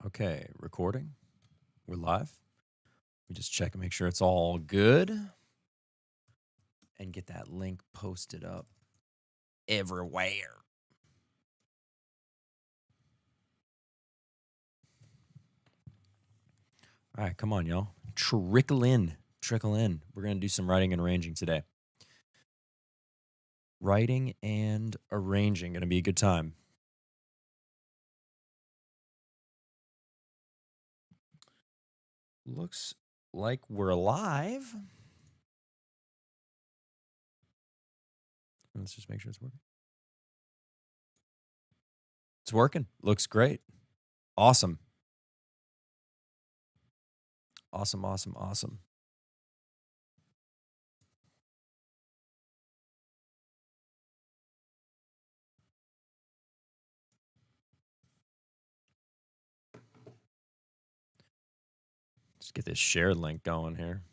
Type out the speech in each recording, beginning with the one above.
Okay, recording. We're live. We just check and make sure it's all good and get that link posted up everywhere. All right, come on, y'all. Trickle in. We're going to do some writing and arranging today. Writing and arranging. Going to be a good time. Looks like we're live. Let's just make sure it's working. It's working. Looks great. Awesome. Awesome. Let's get this shared link going here.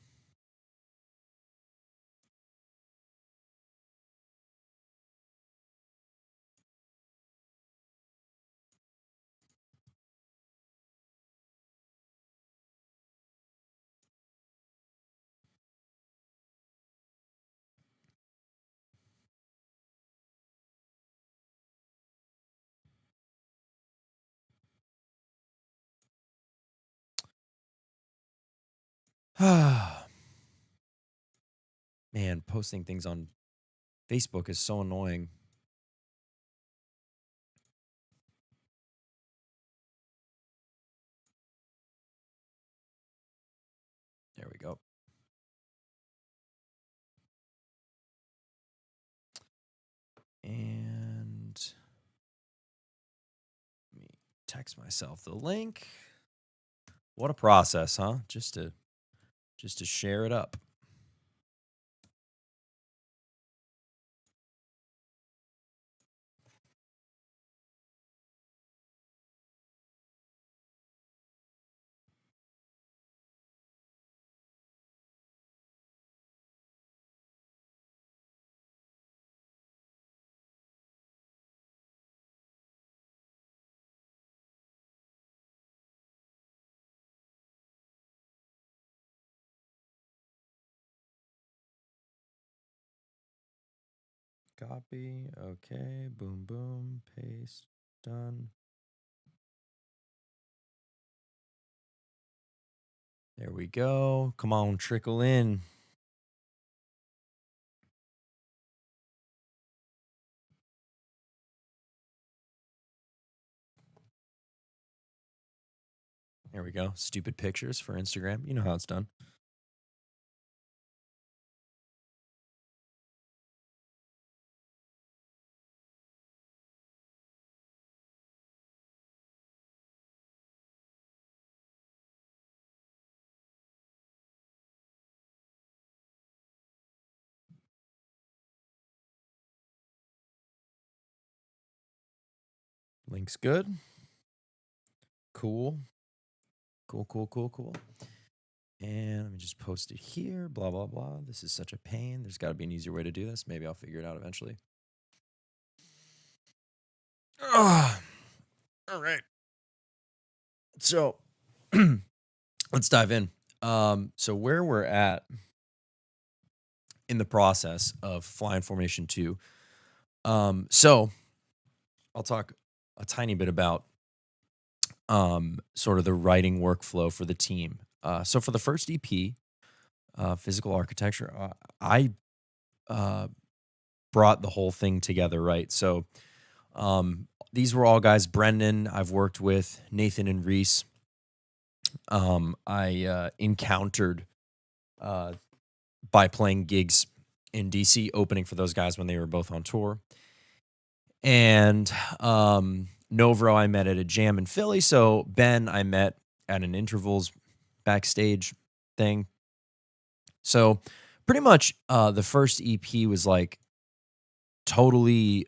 Man, posting things on Facebook is so annoying. There we go. And let me text myself the link. What a process, huh? Just to share it up. Copy. Okay. Boom, boom. Paste. Done. There we go. Come on, trickle in. There we go. Stupid pictures for Instagram. You know how it's done. Link's good. Cool. And let me just post it here. Blah, blah, blah. This is such a pain. There's got to be an easier way to do this. Maybe I'll figure it out eventually. All right. So let's dive in. So where we're at in the process of Flying Formation 2. So I'll talk a tiny bit about sort of the writing workflow for the team. So for the first EP, Physical Architecture, I brought the whole thing together, right? So these were all guys, Brendan, I've worked with, Nathan and Reese. I encountered by playing gigs in DC, opening for those guys when they were both on tour. And Novro I met at a jam in Philly. So Ben I met at an Intervals backstage thing. So pretty much the first EP was like totally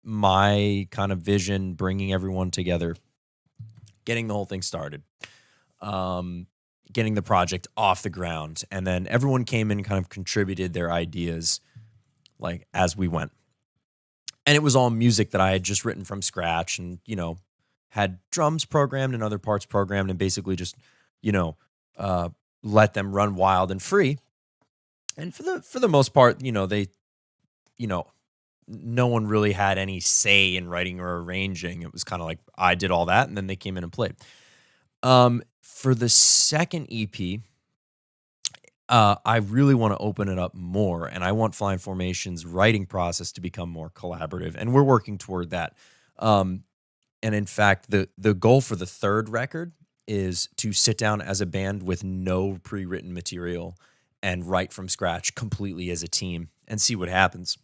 my kind of vision, bringing everyone together, getting the whole thing started, getting the project off the ground. And then everyone came in and kind of contributed their ideas like as we went. And it was all music that I had just written from scratch and, you know, had drums programmed and other parts programmed, and basically just, you know, let them run wild and free. And for the most part, you know, no one really had any say in writing or arranging. It was kind of like I did all that, and then they came in and played. For the second EP, I really want to open it up more, and I want Flying Formation's writing process to become more collaborative, and we're working toward that. And in fact, the goal for the third record is to sit down as a band with no pre-written material and write from scratch completely as a team and see what happens.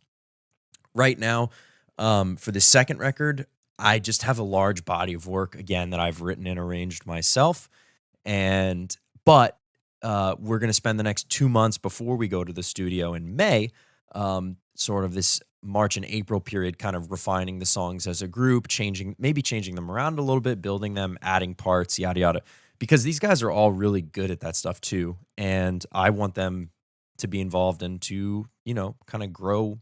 Right now, for the second record, I just have a large body of work again that I've written and arranged myself, but we're going to spend the next 2 months before we go to the studio in May, sort of this March and April period, kind of refining the songs as a group, maybe changing them around a little bit, building them, adding parts, yada, yada, because these guys are all really good at that stuff too. And I want them to be involved and to, kind of grow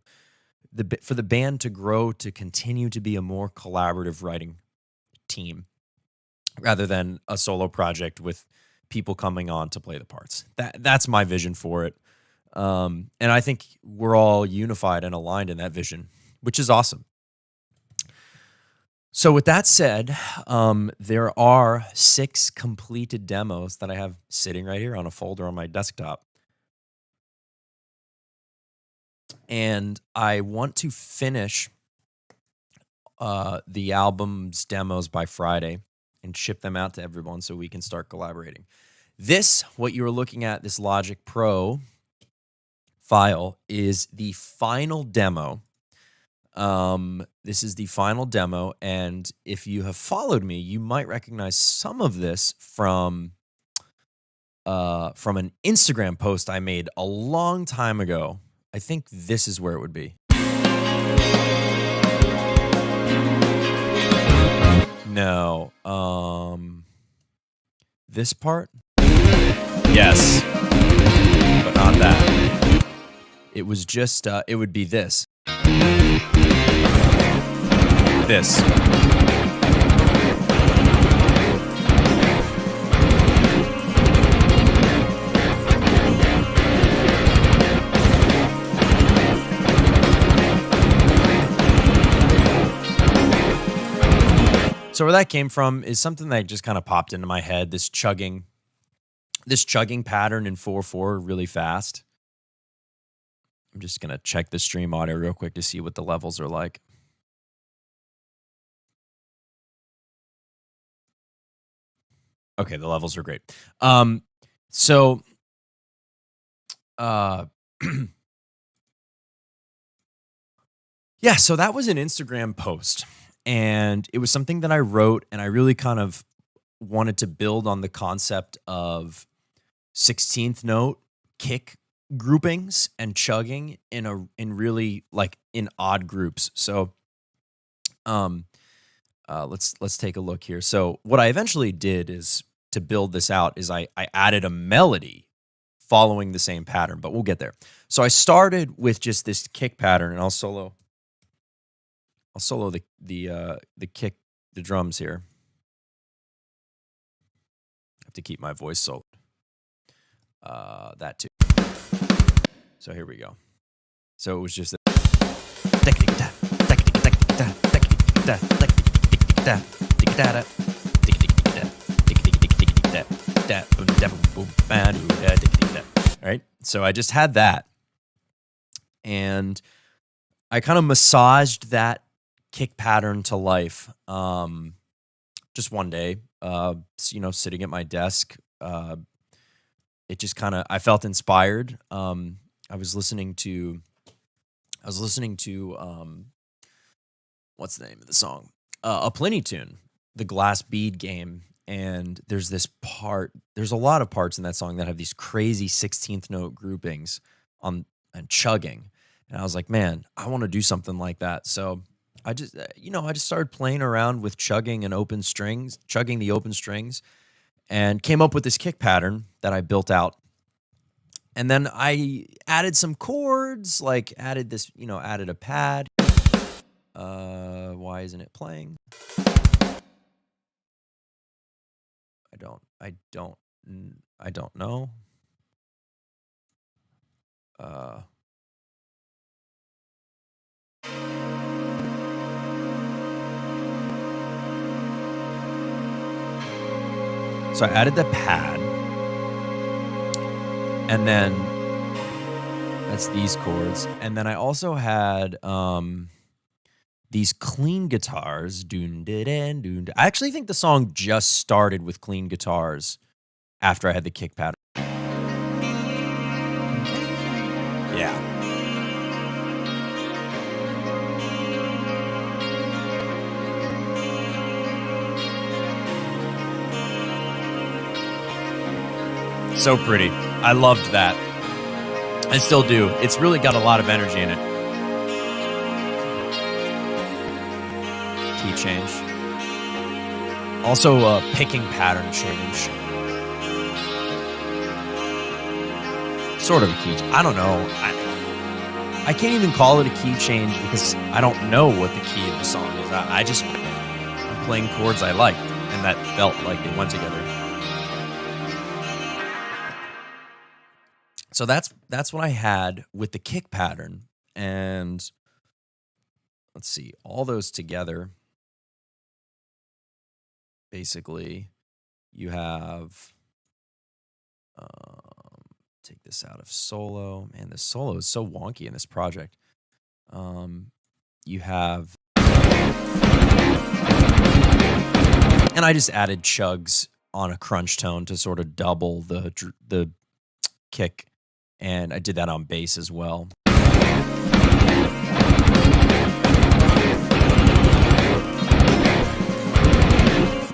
for the band to grow, to continue to be a more collaborative writing team rather than a solo project with people coming on to play the parts. That's my vision for it. And I think we're all unified and aligned in that vision, which is awesome. So with that said, there are 6 completed demos that I have sitting right here on a folder on my desktop. And I want to finish the album's demos by Friday and ship them out to everyone so we can start collaborating. What you're looking at, this Logic Pro file, is the final demo. This is the final demo, and if you have followed me, you might recognize some of this from an Instagram post I made a long time ago. I think this is where it would be. No. This part? Yes. But not that. It was just, it would be this. This. So where that came from is something that just kind of popped into my head, this chugging pattern in 4/4 really fast. I'm just going to check the stream audio real quick to see what the levels are like. Okay, the levels are great. Yeah, so that was an Instagram post. And it was something that I wrote, and I really kind of wanted to build on the concept of 16th note kick groupings and chugging in really like in odd groups. So let's take a look here. So what I eventually did is to build this out is I added a melody following the same pattern, but we'll get there. So I started with just this kick pattern, and I'll solo the kick, the drums here. I have to keep my voice soloed. That too. So here we go. So it was just all right. So I just had that, and I kind of massaged that kick pattern to life just one day, sitting at my desk. It just kind of, I felt inspired. I was listening to what's the name of the song, a Plenty tune, the Glass Bead Game, and there's a lot of parts in that song that have these crazy 16th note groupings and chugging, and I was like, man, I want to do something like that. So I just started playing around with chugging the open strings, and came up with this kick pattern that I built out. And then I added some chords, like added a pad. Why isn't it playing? don't know. So I added the pad, and then that's these chords, and then I also had these clean guitars. I actually think the song just started with clean guitars after I had the kick pattern. Yeah. So pretty. I loved that. I still do. It's really got a lot of energy in it. Key change. Also a picking pattern change. Sort of a key. I don't know. I can't even call it a key change because I don't know what the key of the song is. I just am playing chords I liked, and that felt like they went together. So that's what I had with the kick pattern. And let's see, all those together, basically, you have, take this out of solo. Man, this solo is so wonky in this project. You have, and I just added chugs on a crunch tone to sort of double the kick. And I did that on bass as well.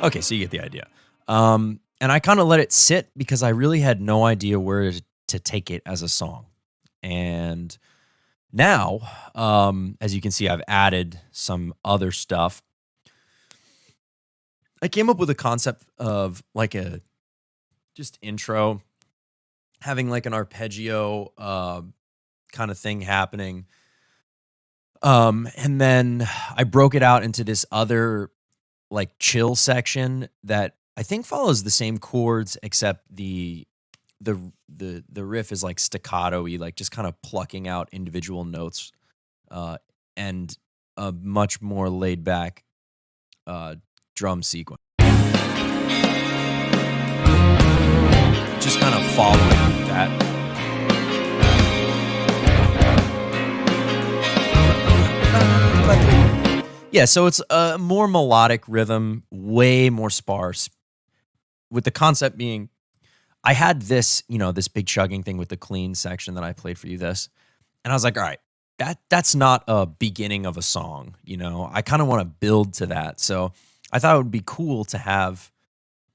Okay, so you get the idea. And I kind of let it sit because I really had no idea where to take it as a song. And now, as you can see, I've added some other stuff. I came up with a concept of like a just intro, having like an arpeggio kind of thing happening. And then I broke it out into this other like chill section that I think follows the same chords, except the riff is like staccato-y, like just kind of plucking out individual notes, and a much more laid back drum sequence. Just kind of following that. Yeah, so it's a more melodic rhythm, way more sparse, with the concept being, I had this, this big chugging thing with the clean section that I played for you this, and I was like, all right, that's not a beginning of a song, I kind of want to build to that, so I thought it would be cool to have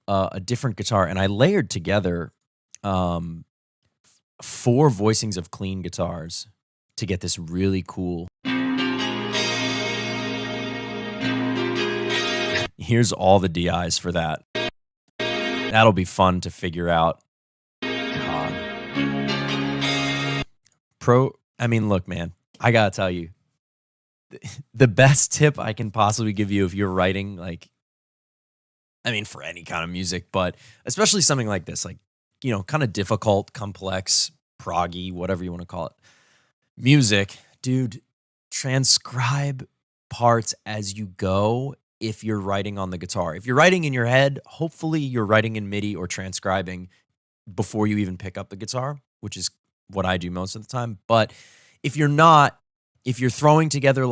a different guitar, and I layered together 4 voicings of clean guitars to get this really cool. Here's all the DIs for that. That'll be fun to figure out. Look, man, I gotta tell you, the best tip I can possibly give you if you're writing, for any kind of music, but especially something like this, kind of difficult, complex, proggy, whatever you want to call it, music, dude, transcribe parts as you go if you're writing on the guitar. If you're writing in your head, hopefully you're writing in MIDI or transcribing before you even pick up the guitar, which is what I do most of the time. But if you're not, if you're throwing together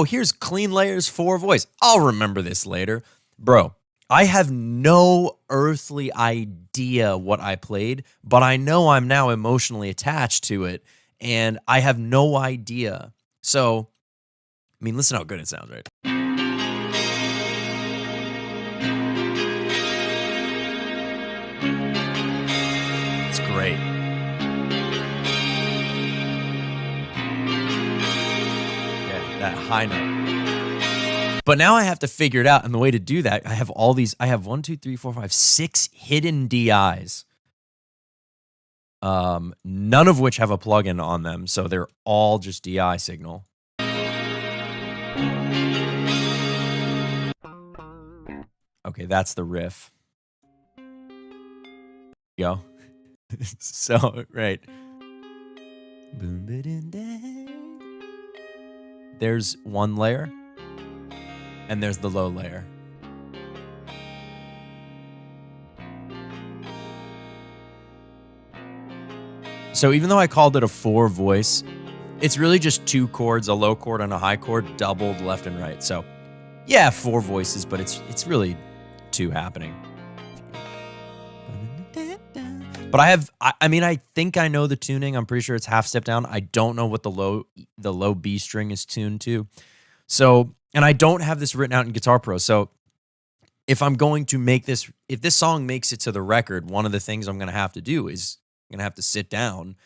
here's clean layers for voice, I'll remember this later. Bro, I have no earthly idea what I played, but I know I'm now emotionally attached to it, and I have no idea. So, listen how good it sounds, right? It's great. Yeah, that high note. But now I have to figure it out, and the way to do that, I have 6 hidden DIs. None of which have a plugin on them, so they're all just DI signal. Okay, that's the riff. Go. So, right. There's one layer, and there's the low layer. So even though I called it a 4-voice, it's really just 2 chords, a low chord and a high chord, doubled left and right. So yeah, 4 voices, but it's really 2 happening. But I think I know the tuning. I'm pretty sure it's half step down. I don't know what the low B string is tuned to. So, and I don't have this written out in Guitar Pro. So if I'm going to make this, if this song makes it to the record, one of the things I'm going to have to do is I'm going to have to sit down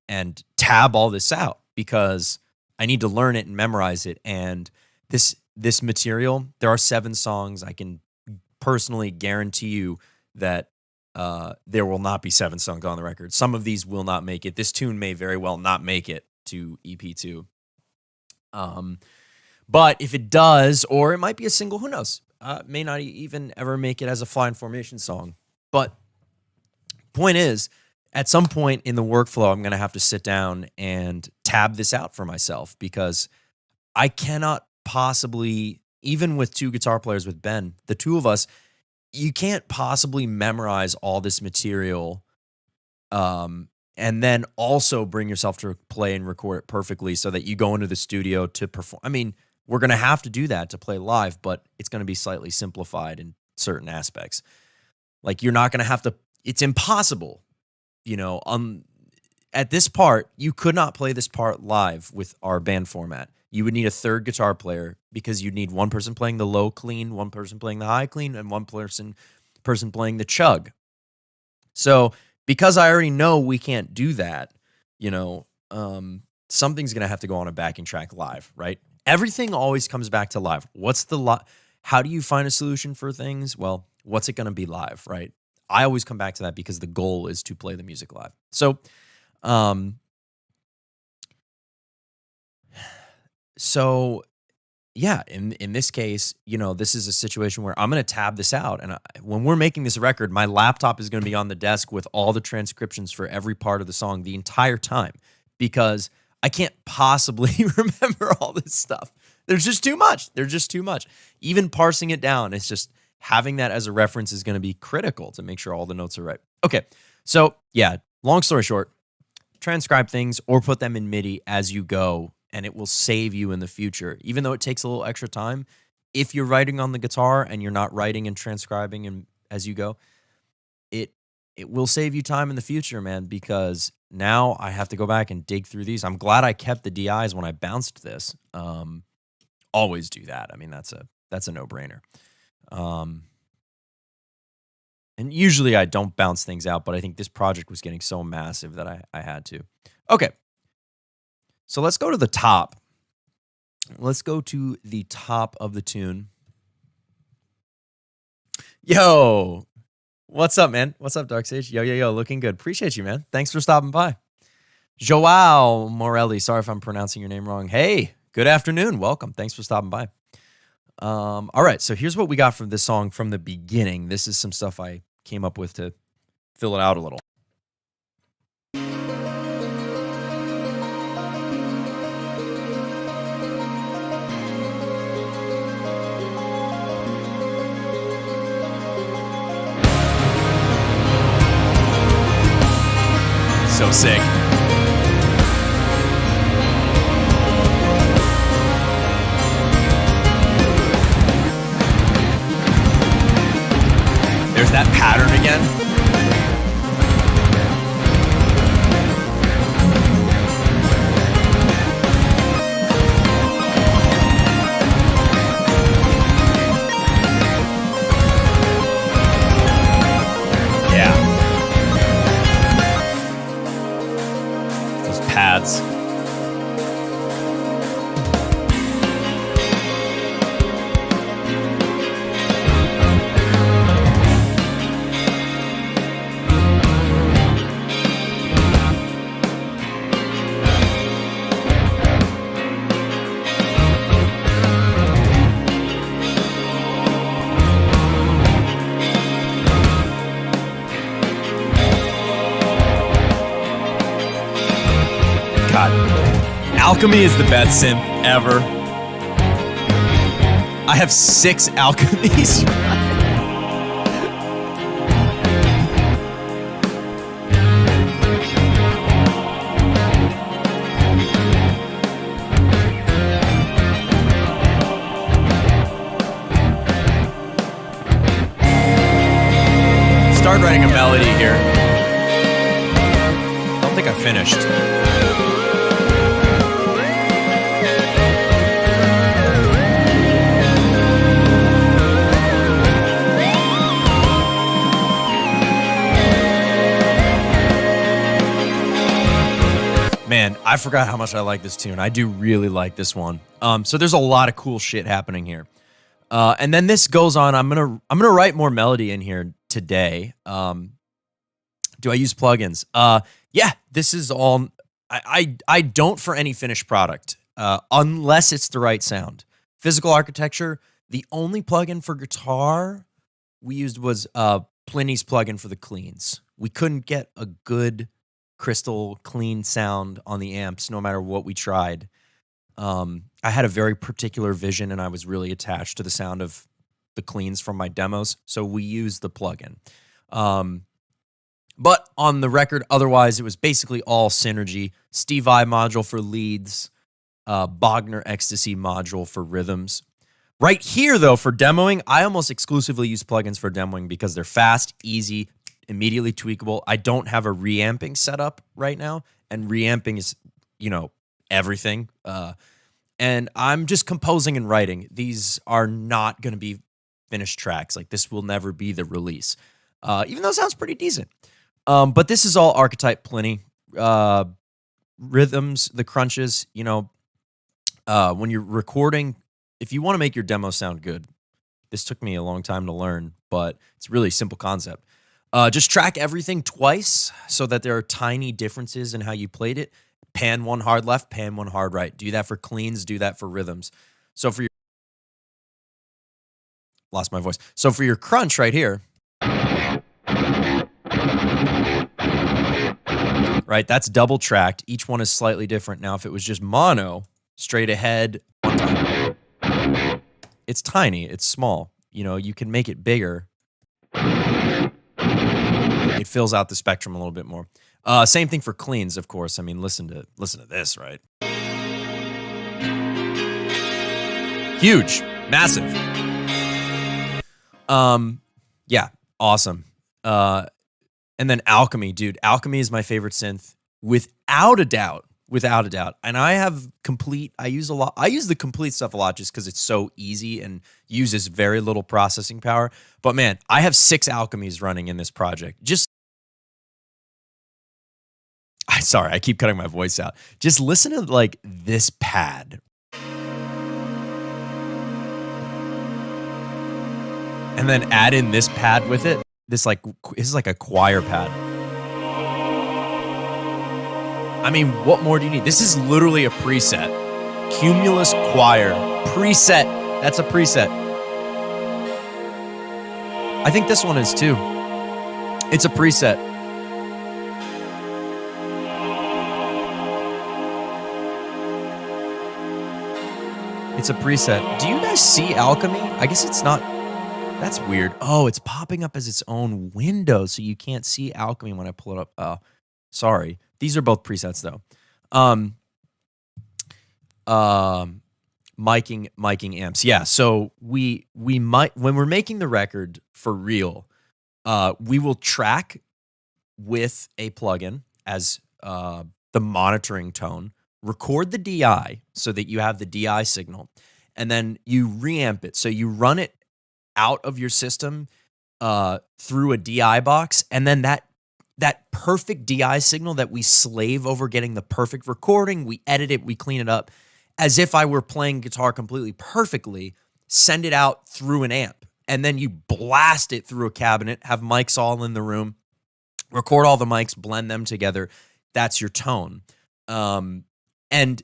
and tab all this out because I need to learn it and memorize it. And this material, there are 7 songs. I can personally guarantee you that there will not be 7 songs on the record. Some of these will not make it. This tune may very well not make it to EP2. But if it does, or it might be a single, who knows? May not even ever make it as a Fly in Formation song. But point is, at some point in the workflow, I'm going to have to sit down and tab this out for myself because I cannot possibly, even with 2 guitar players with Ben, the 2 of us, you can't possibly memorize all this material and then also bring yourself to play and record it perfectly so that you go into the studio to perform. I mean, we're going to have to do that to play live, but it's going to be slightly simplified in certain aspects. Like you're not going to have to, it's impossible. You know, at this part, you could not play this part live with our band format. You would need a 3rd guitar player because you'd need one person playing the low clean, one person playing the high clean, and one person playing the chug. So because I already know we can't do that, you know, something's going to have to go on a backing track live, right? Everything always comes back to live. How do you find a solution for things? Well, what's it going to be live, right? I always come back to that because the goal is to play the music live. So yeah, in this case, you know, this is a situation where I'm going to tab this out. And when we're making this record, my laptop is going to be on the desk with all the transcriptions for every part of the song the entire time because I can't possibly remember all this stuff. There's just too much. Even parsing it down, it's just having that as a reference is going to be critical to make sure all the notes are right. Okay, so yeah, long story short, transcribe things or put them in MIDI as you go, and it will save you in the future. Even though it takes a little extra time, if you're writing on the guitar and you're not writing and transcribing and as you go, it will save you time in the future, man, because now I have to go back and dig through these. I'm glad I kept the DIs when I bounced this. Always do that. I mean, that's a no-brainer. And usually I don't bounce things out, but I think this project was getting so massive that I had to. Okay. So let's go to the top. Let's go to the top of the tune. Yo, what's up, man? What's up, Dark Sage? Yo, looking good. Appreciate you, man. Thanks for stopping by. Joao Morelli, sorry if I'm pronouncing your name wrong. Hey, good afternoon. Welcome. Thanks for stopping by. All right, so here's what we got from this song from the beginning. This is some stuff I came up with to fill it out a little. So sick. There's that pattern again. Yeah. Those pads. Alchemy is the best synth ever. I have 6 alchemies. Started writing a melody here. I don't think I finished. Man, I forgot how much I like this tune. I do really like this one. So there's a lot of cool shit happening here. And then this goes on. I'm gonna write more melody in here today. Do I use plugins? Yeah, this is all. I don't for any finished product, unless it's the right sound. Physical architecture. The only plugin for guitar we used was Pliny's plugin for the cleans. We couldn't get a good crystal clean sound on the amps, no matter what we tried. I had a very particular vision, and I was really attached to the sound of the cleans from my demos, so we used the plugin. But on the record, otherwise, it was basically all Synergy. Steve I module for leads, Bogner Ecstasy module for rhythms. Right here, though, for demoing, I almost exclusively use plugins for demoing because they're fast, easy, immediately tweakable. I don't have a reamping setup right now, and reamping is, everything. And I'm just composing and writing. These are not going to be finished tracks. Like, this will never be the release, even though it sounds pretty decent. But this is all archetype Pliny. Rhythms, the crunches, when you're recording, if you want to make your demo sound good, this took me a long time to learn, but it's really a simple concept. Just track everything twice so that there are tiny differences in how you played it. Pan one hard left, pan one hard right. Do that for cleans, do that for rhythms. So for your... Lost my voice. So for your crunch right here, right, that's double tracked. Each one is slightly different. Now, if it was just mono, straight ahead, one time, it's tiny, it's small. You can make it bigger. It fills out the spectrum a little bit more. Same thing for cleans, of course. I mean, listen to this, right? Huge, massive. Yeah, awesome. And then Alchemy, dude. Alchemy is my favorite synth, without a doubt. Without a doubt. And I use the complete stuff a lot just because it's so easy and uses very little processing power. But man, I have 6 alchemies running in this project. Sorry, I keep cutting my voice out. Just listen to like this pad. And then add in this pad with it. This is like a choir pad. I mean, what more do you need? This is literally a preset. Cumulus choir. Preset. That's a preset. I think this one is too. It's a preset. It's a preset. Do you guys see Alchemy? I guess it's not. That's weird. Oh, it's popping up as its own window, so you can't see Alchemy when I pull it up. Oh, sorry. These are both presets, though. Miking amps. Yeah, so we might, when we're making the record for real, we will track with a plugin as the monitoring tone, record the DI so that you have the DI signal, and then you reamp it. So you run it out of your system through a DI box, and then that perfect DI signal that we slave over getting the perfect recording, we edit it, we clean it up, as if I were playing guitar completely perfectly, send it out through an amp, and then you blast it through a cabinet, have mics all in the room, record all the mics, blend them together. That's your tone. And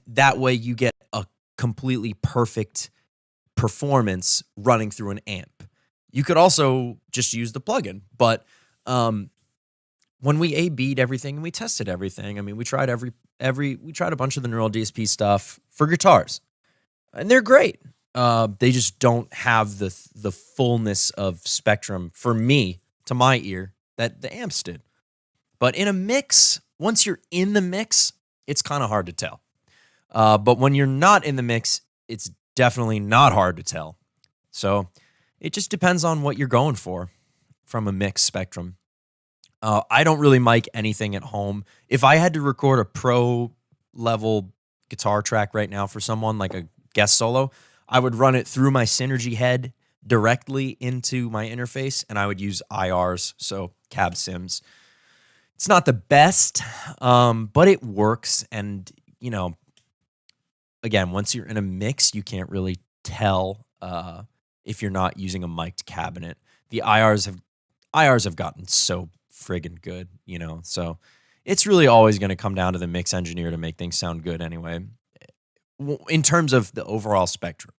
that way you get a completely perfect performance running through an amp. You could also just use the plugin, but when we A/B'd everything and we tested everything, I mean, we tried we tried a bunch of the neural DSP stuff for guitars, and they're great. They just don't have the fullness of spectrum for me, to my ear, that the amps did. But in a mix, once you're in the mix, it's kind of hard to tell. But when you're not in the mix, it's definitely not hard to tell. So it just depends on what you're going for from a mix spectrum. I don't really mic anything at home. If I had to record a pro level guitar track right now for someone, like a guest solo, I would run it through my Synergy head directly into my interface, and I would use IRs, so cab sims. It's not the best, but it works. And, you know, again, once you're in a mix, you can't really tell if you're not using a mic'd cabinet. The IRs have gotten so friggin' good, you know, so it's really always going to come down to the mix engineer to make things sound good anyway. In terms of the overall spectrum,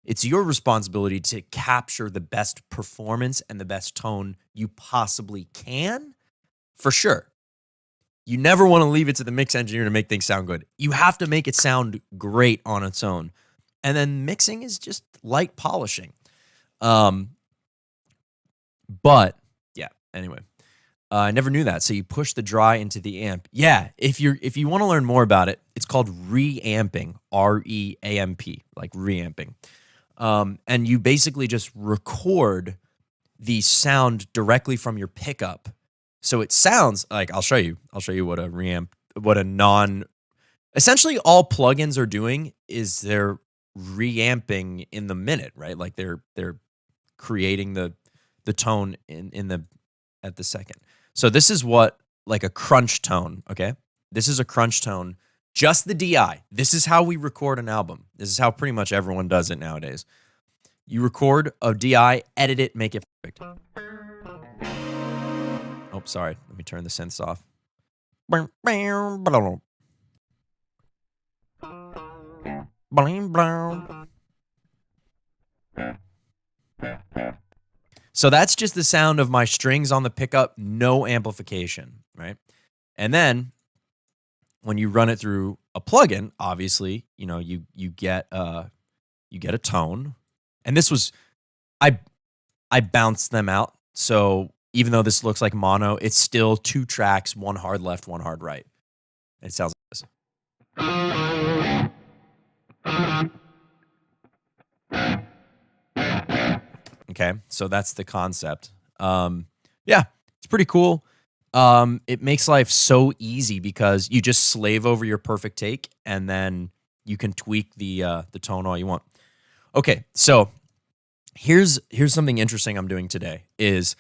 it's your responsibility to capture the best performance and the best tone you possibly can, for sure. You never want to leave it to the mix engineer to make things sound good. You have to make it sound great on its own. And then mixing is just light polishing. But yeah, anyway. I never knew that. So you push the dry into the amp. Yeah, if you want to learn more about it, it's called reamping, REAMP, like reamping. And you basically just record the sound directly from your pickup. So it sounds like, I'll show you what a reamp, essentially all plugins are doing is they're reamping in the minute, right? Like they're creating the tone at the second. So this is what, like a crunch tone, okay? This is a crunch tone, just the DI. This is how we record an album. This is how pretty much everyone does it nowadays. You record a DI, edit it, make it perfect. Oh, sorry. Let me turn the synths off. So that's just the sound of my strings on the pickup, no amplification, right? And then when you run it through a plugin, obviously, you know, you get a tone. And this was I bounced them out. So even though this looks like mono, it's still 2 tracks, 1 hard left, 1 hard right. It sounds like this. Okay, so that's the concept. Yeah, it's pretty cool. It makes life so easy because you just slave over your perfect take, and then you can tweak the tone all you want. Okay, so here's something interesting I'm doing today. Is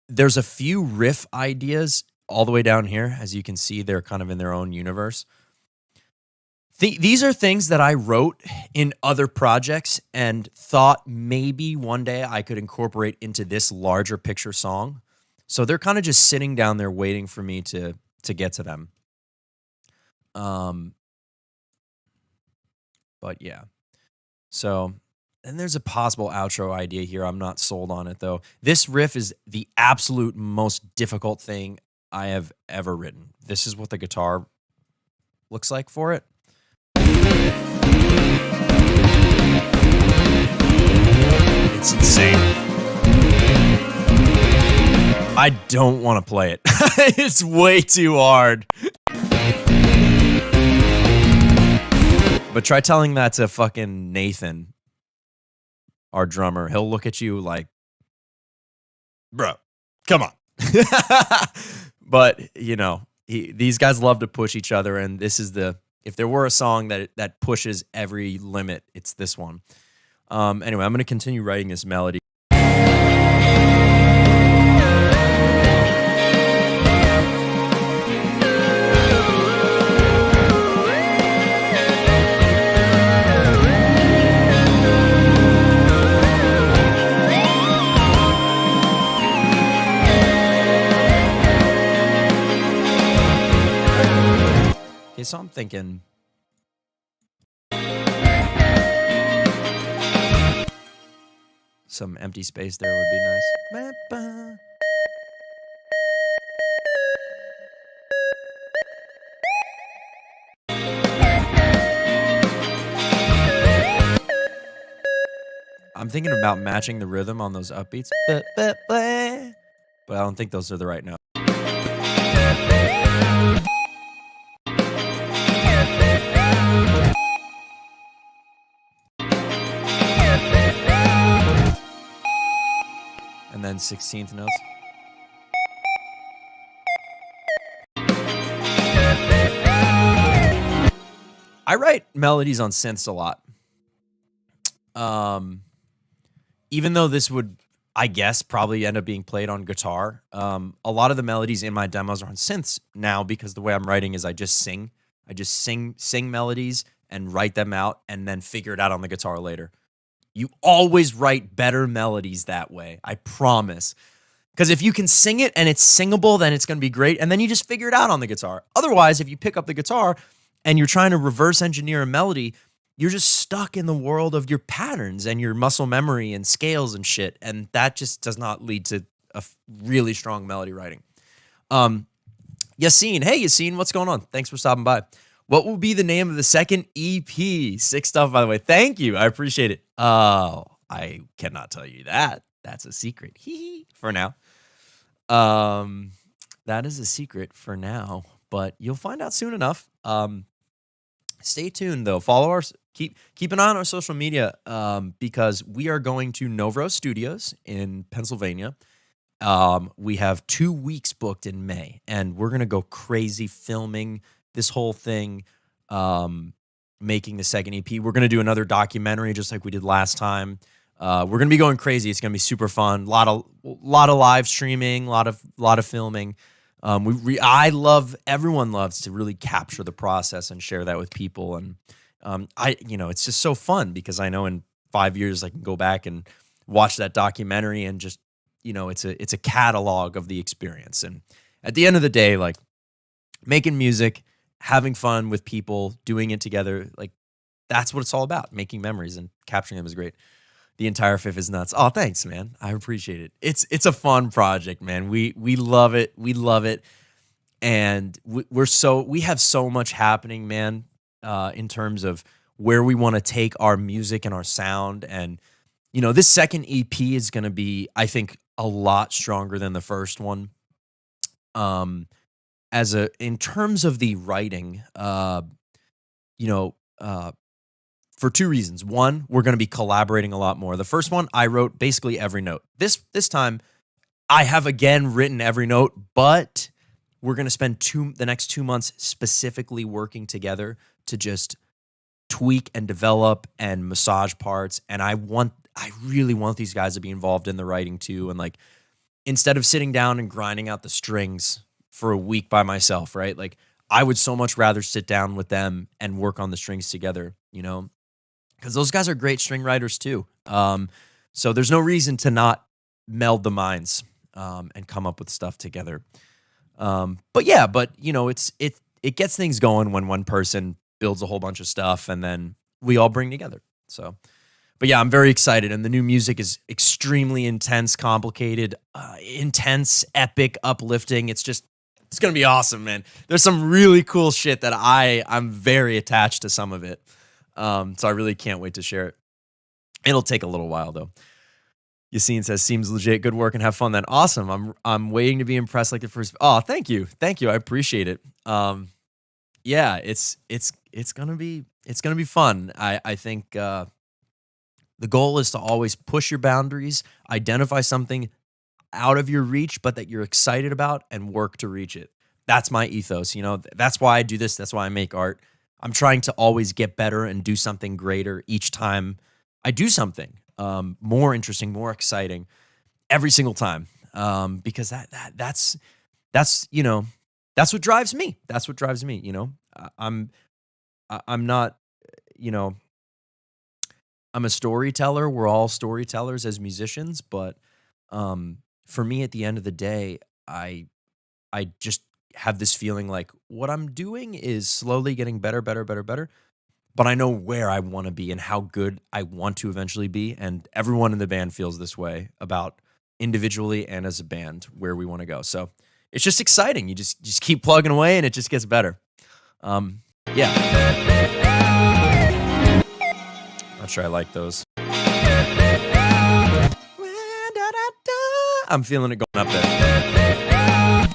there's a few riff ideas all the way down here. As you can see, they're kind of in their own universe. These are things that I wrote in other projects and thought maybe one day I could incorporate into this larger picture song. So they're kind of just sitting down there waiting for me to get to them. But yeah. So, and there's a possible outro idea here. I'm not sold on it though. This riff is the absolute most difficult thing I have ever written. This is what the guitar looks like for it. It's insane. I don't want to play it. It's way too hard. But try telling that to fucking Nathan, our drummer. He'll look at you like, bro, come on. But, you know, these guys love to push each other, and this is if there were a song that pushes every limit, it's this one. Anyway, I'm going to continue writing this melody. Okay, so I'm thinking some empty space there would be nice. thinking about matching the rhythm on those upbeats, but I don't think those are the right notes. And then 16th notes. I write melodies on synths a lot. Even though this would, I guess, probably end up being played on guitar, a lot of the melodies in my demos are on synths now because the way I'm writing is I just sing. I just sing melodies and write them out and then figure it out on the guitar later. You always write better melodies that way, I promise. Because if you can sing it and it's singable, then it's going to be great, and then you just figure it out on the guitar. Otherwise, if you pick up the guitar and you're trying to reverse engineer a melody, you're just stuck in the world of your patterns and your muscle memory and scales and shit, and that just does not lead to a really strong melody writing. Yassine, hey Yassine, what's going on? Thanks for stopping by. What will be the name of the second EP? Sick stuff, by the way. Thank you. I appreciate it. Oh, I cannot tell you that. That's a secret. For now. That is a secret for now, but you'll find out soon enough. Stay tuned though. Follow our keep an eye on our social media because we are going to Novro Studios in Pennsylvania. We have 2 weeks booked in May, and we're gonna go crazy filming this whole thing, making the second EP. We're gonna do another documentary just like we did last time. We're gonna be going crazy. It's gonna be super fun. A lot of live streaming, a lot of filming. Everyone loves to really capture the process and share that with people. And it's just so fun because I know in 5 years I can go back and watch that documentary and just, it's a catalog of the experience. And at the end of the day, like making music, having fun with people, doing it together, like that's what it's all about. Making memories and capturing them is great. The entire fifth is nuts. Oh, thanks, man. I appreciate it. It's a fun project, man. We love it. We love it. And we have so much happening, man, in terms of where we want to take our music and our sound. And, this second EP is going to be, I think, a lot stronger than the first one. In terms of the writing, for 2 reasons. One, we're going to be collaborating a lot more. The first one, I wrote basically every note. This time, I have again written every note, but we're going to spend the next 2 months specifically working together to just tweak and develop and massage parts. And I really want these guys to be involved in the writing too. And like, instead of sitting down and grinding out the strings for a week by myself, right? Like, I would so much rather sit down with them and work on the strings together, because those guys are great string writers too. So there's no reason to not meld the minds and come up with stuff together. But it gets things going when one person builds a whole bunch of stuff and then we all bring together. So, but yeah, I'm very excited. And the new music is extremely intense, complicated, intense, epic, uplifting. It's going to be awesome, man. There's some really cool shit that I'm very attached to some of it. So I really can't wait to share it. It'll take a little while though. Yassine says, seems legit, good work and have fun then. Awesome. I'm waiting to be impressed like the first. Oh, thank you. I appreciate it. Yeah, it's gonna be fun. I think, the goal is to always push your boundaries, identify something out of your reach, but that you're excited about and work to reach it. That's my ethos. That's why I do this. That's why I make art. I'm trying to always get better and do something greater each time I do something more interesting, more exciting every single time. Because that's what drives me. That's what drives me. I'm not, I'm a storyteller. We're all storytellers as musicians, but for me, at the end of the day, I just have this feeling like what I'm doing is slowly getting better, but I know where I want to be and how good I want to eventually be. And everyone in the band feels this way about individually and as a band where we want to go. So it's just exciting. You just keep plugging away and it just gets better. Yeah. Not sure I like those. I'm feeling it going up there.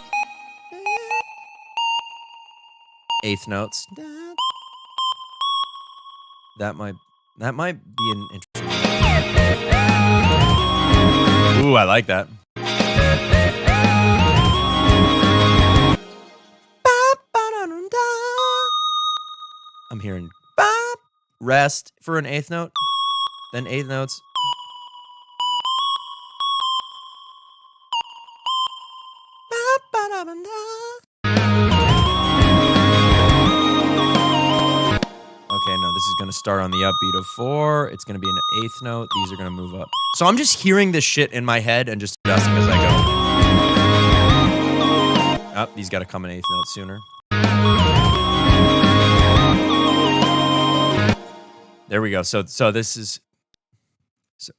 Eighth notes. That might be an interesting. Ooh, I like that. I'm hearing rest for an eighth note, then eighth notes. Okay, no, this is going to start on the upbeat of 4. It's going to be an eighth note. These are going to move up. So I'm just hearing this shit in my head and just adjusting as I go. Oh, these got to come in eighth note sooner. There we go. So this is... So.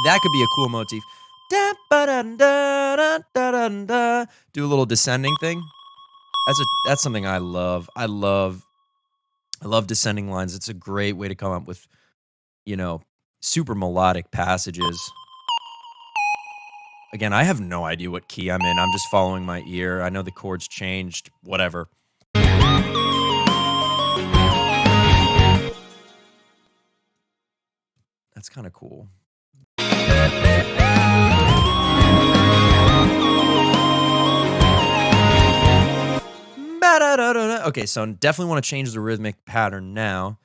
That could be a cool motif. Do a little descending thing. That's something I love. I love descending lines. It's a great way to come up with, super melodic passages. Again, I have no idea what key I'm in. I'm just following my ear. I know the chords changed, whatever. That's kind of cool. Okay, so definitely want to change the rhythmic pattern now.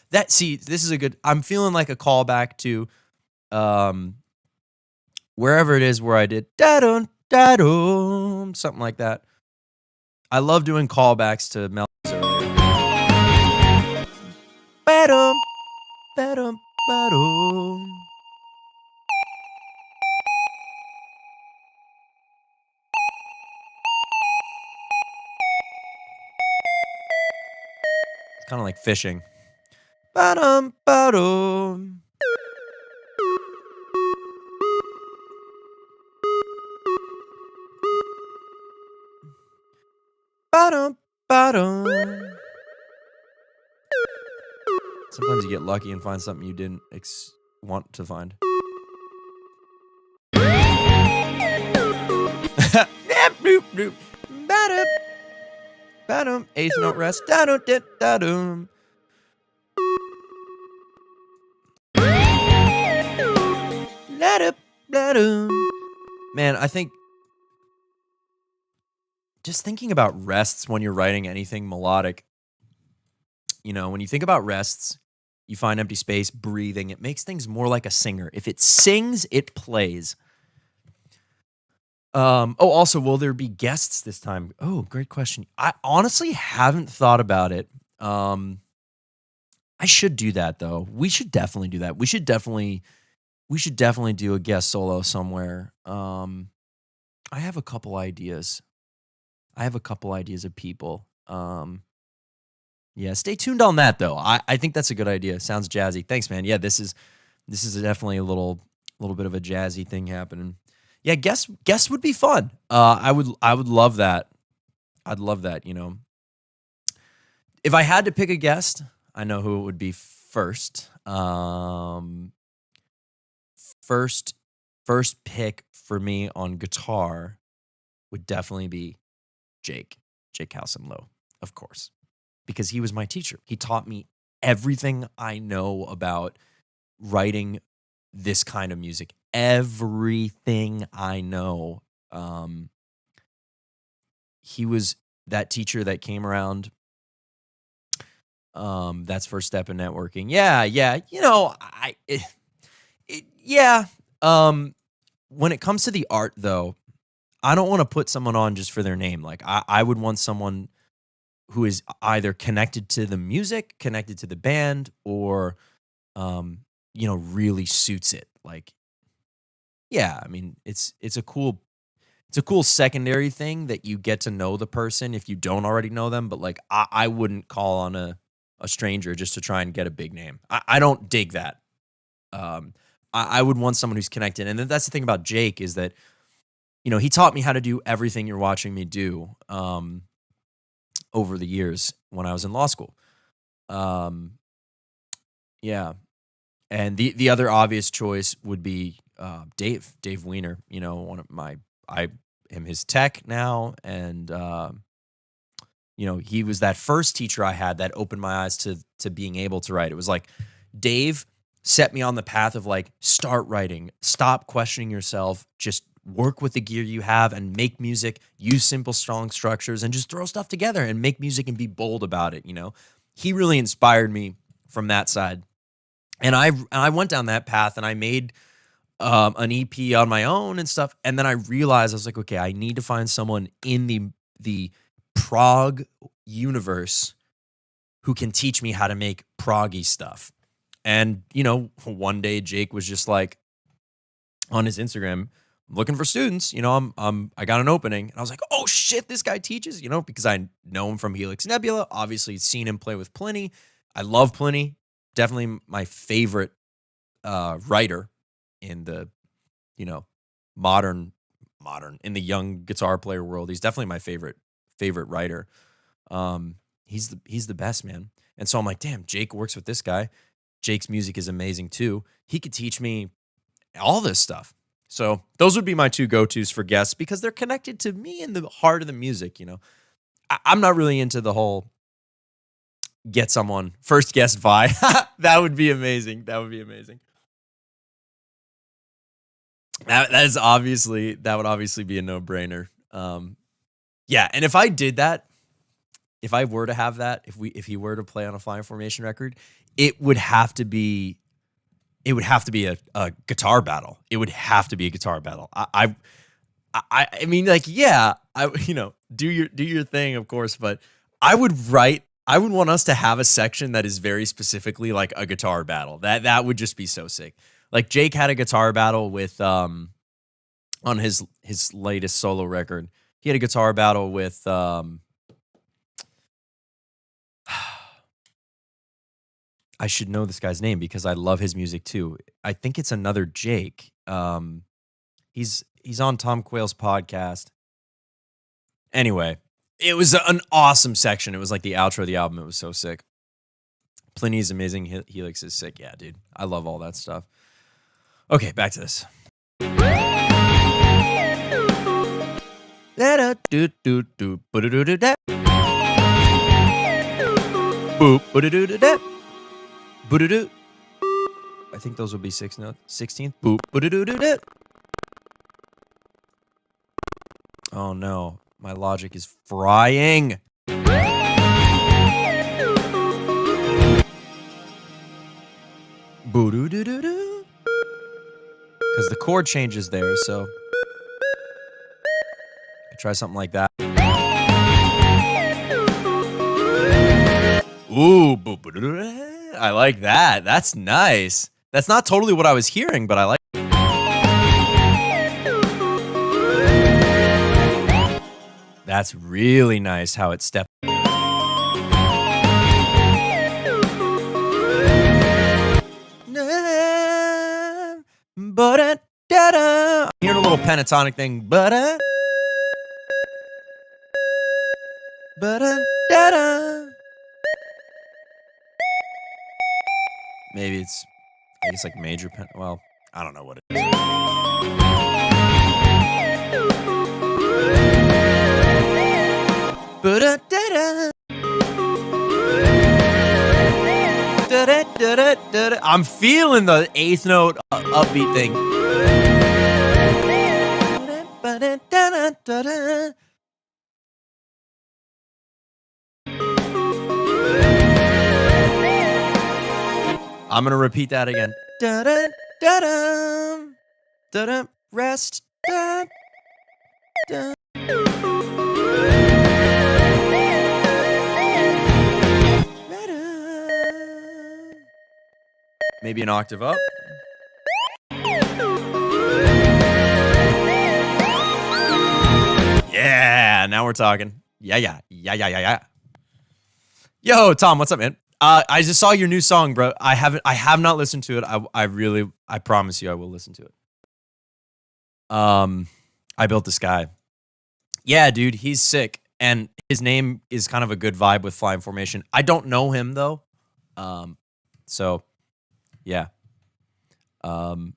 This is a good. I'm feeling like a callback to, wherever it is where I did something like that. I love doing callbacks to melodies earlier. It's kind of like fishing. Sometimes you get lucky and find something you didn't want to find. Eighth note rest. Man, I think just thinking about rests when you're writing anything melodic, when you think about rests, you find empty space, breathing, it makes things more like a singer. If it sings, it plays. Also, will there be guests this time? Oh, great question. I honestly haven't thought about it. I should do that though. We should definitely do that. We should definitely do a guest solo somewhere. I have a couple ideas. Of people. Yeah, stay tuned on that though. I think that's a good idea. Sounds jazzy. Thanks, man. Yeah, this is definitely a little bit of a jazzy thing happening. Yeah, guests would be fun. I would love that. I'd love that, If I had to pick a guest, I know who it would be first. First pick for me on guitar would definitely be Jake Halsam-Lowe, of course, because he was my teacher. He taught me everything I know about writing this kind of music. Everything I know. He was that teacher that came around. That's first step in networking. Yeah. When it comes to the art, though, I don't want to put someone on just for their name. Like I would want someone who is either connected to the music, connected to the band, or really suits it. Like, yeah, I mean, it's a cool secondary thing that you get to know the person if you don't already know them. But like, I wouldn't call on a stranger just to try and get a big name. I don't dig that. I would want someone who's connected. And that's the thing about Jake is that, he taught me how to do everything you're watching me do over the years when I was in law school. Um, yeah. And the other obvious choice would be Dave Weiner. One of I am his tech now, and he was that first teacher I had that opened my eyes to being able to write. It was like Dave set me on the path of like, start writing, stop questioning yourself, just work with the gear you have and make music, use simple, strong structures, and just throw stuff together and make music and be bold about it. He really inspired me from that side. And I went down that path, and I made an EP on my own and stuff. And then I realized, I was like, okay, I need to find someone in the prog universe who can teach me how to make proggy stuff. And, one day Jake was just like on his Instagram, looking for students, I got an opening, and I was like, oh shit, this guy teaches, because I know him from Helix Nebula, obviously seen him play with Pliny. I love Pliny. Definitely my favorite writer in the, modern in the young guitar player world. He's definitely my favorite writer. He's the best, man. And so I'm like, damn, Jake works with this guy. Jake's music is amazing too. He could teach me all this stuff. So those would be my two go-tos for guests because they're connected to me in the heart of the music. I'm not really into the whole get someone first guest vibe. That would be amazing. That would obviously be a no-brainer. Yeah, and if I did that, if I were to have that, if he were to play on a Flying Formation record, it would have to be a guitar battle. It would have to be a guitar battle. I mean, like, yeah, do your thing, of course, but I would want us to have a section that is very specifically like a guitar battle. That would just be so sick. Like Jake had a guitar battle with on his latest solo record. He had a guitar battle with I should know this guy's name because I love his music too. I think it's another Jake. He's on Tom Quayle's podcast. Anyway, it was an awesome section. It was like the outro of the album. It was so sick. Pliny's amazing. Helix is sick. Yeah, dude. I love all that stuff. Okay, back to this. I think those would be 6 notes. 16th. Oh no, my logic is frying. Because the chord changes there, so I could try something like that. Ooh, I like that. That's nice. That's not totally what I was hearing, but I like it. That's really nice how it stepped. I'm hearing a little pentatonic thing. Maybe it's, I guess, like major pen. Well, I don't know what it is. I'm feeling the eighth note upbeat thing. I'm going to repeat that again. Rest. Maybe an octave up. Yeah, now we're talking. Yeah. Yo, Tom, what's up, man? I just saw your new song, bro. I have not listened to it. I promise you I will listen to it. I Built the Sky. Yeah, dude, he's sick. And his name is kind of a good vibe with Flying Formation. I don't know him though. So yeah. Um,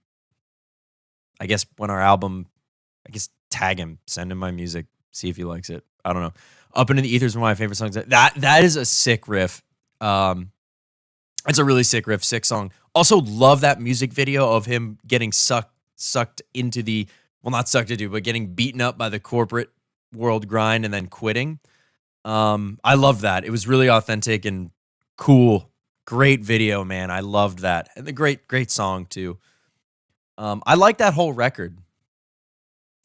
I guess when our album, I guess tag him, send him my music, see if he likes it. I don't know. Up Into the Ether is one of my favorite songs. That is a sick riff. It's a really sick riff, sick song. Also love that music video of him getting sucked into the, well, not sucked into, but getting beaten up by the corporate world grind and then quitting. I love that. It was really authentic and cool. Great video, man. I loved that. And the great song too. I like that whole record.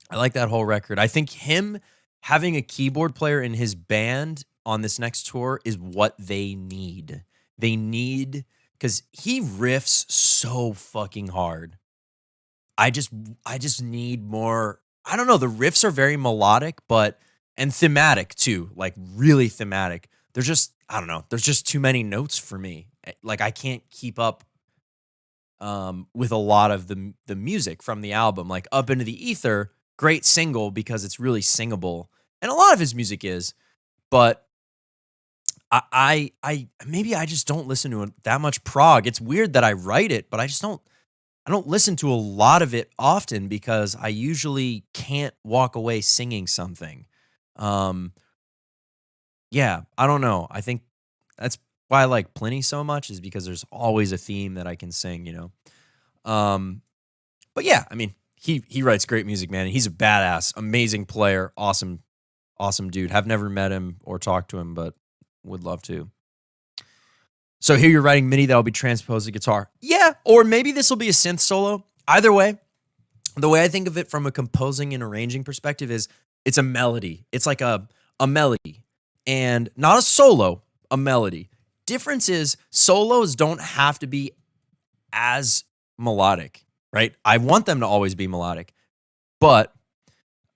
I think him having a keyboard player in his band on this next tour is what they need. They need, because he riffs so fucking hard. I just need more. I don't know. The riffs are very melodic, and thematic too, like really thematic. They're just, I don't know. There's just too many notes for me. Like I can't keep up with a lot of the music from the album. Like Up Into the Ether, great single because it's really singable, and a lot of his music is. But I maybe I just don't listen to it that much prog. It's weird that I write it, but I don't listen to a lot of it often because I usually can't walk away singing something. Yeah, I don't know. I think that's why I like Pliny so much, is because there's always a theme that I can sing, you know? But yeah, I mean, he writes great music, man. And he's a badass, amazing player, awesome dude. Have never met him or talked to him, but would love to. So here you're writing MIDI that will be transposed to guitar. Yeah, or maybe this will be a synth solo. Either way, the way I think of it from a composing and arranging perspective is it's a melody. It's like a melody, and not a solo, a melody. Difference is solos don't have to be as melodic, right? I want them to always be melodic. But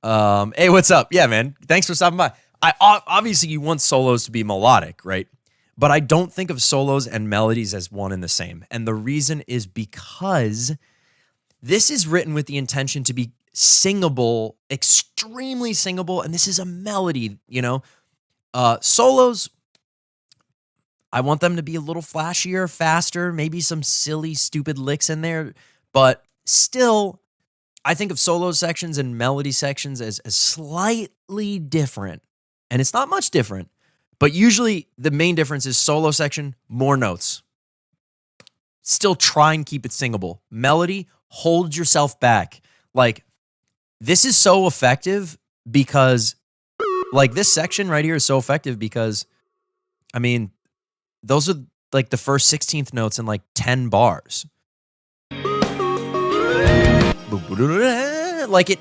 hey, what's up? Yeah, man. Thanks for stopping by. Obviously you want solos to be melodic, right? But I don't think of solos and melodies as one and the same. And the reason is because this is written with the intention to be singable, extremely singable, and this is a melody, you know? Solos, I want them to be a little flashier, faster, maybe some silly, stupid licks in there, but still, I think of solo sections and melody sections as slightly different. And it's not much different, but usually the main difference is solo section, more notes. Still try and keep it singable. Melody, hold yourself back. Like, this is so effective because, like, this section right here is so effective because, I mean, those are like the first 16th notes in like 10 bars. Like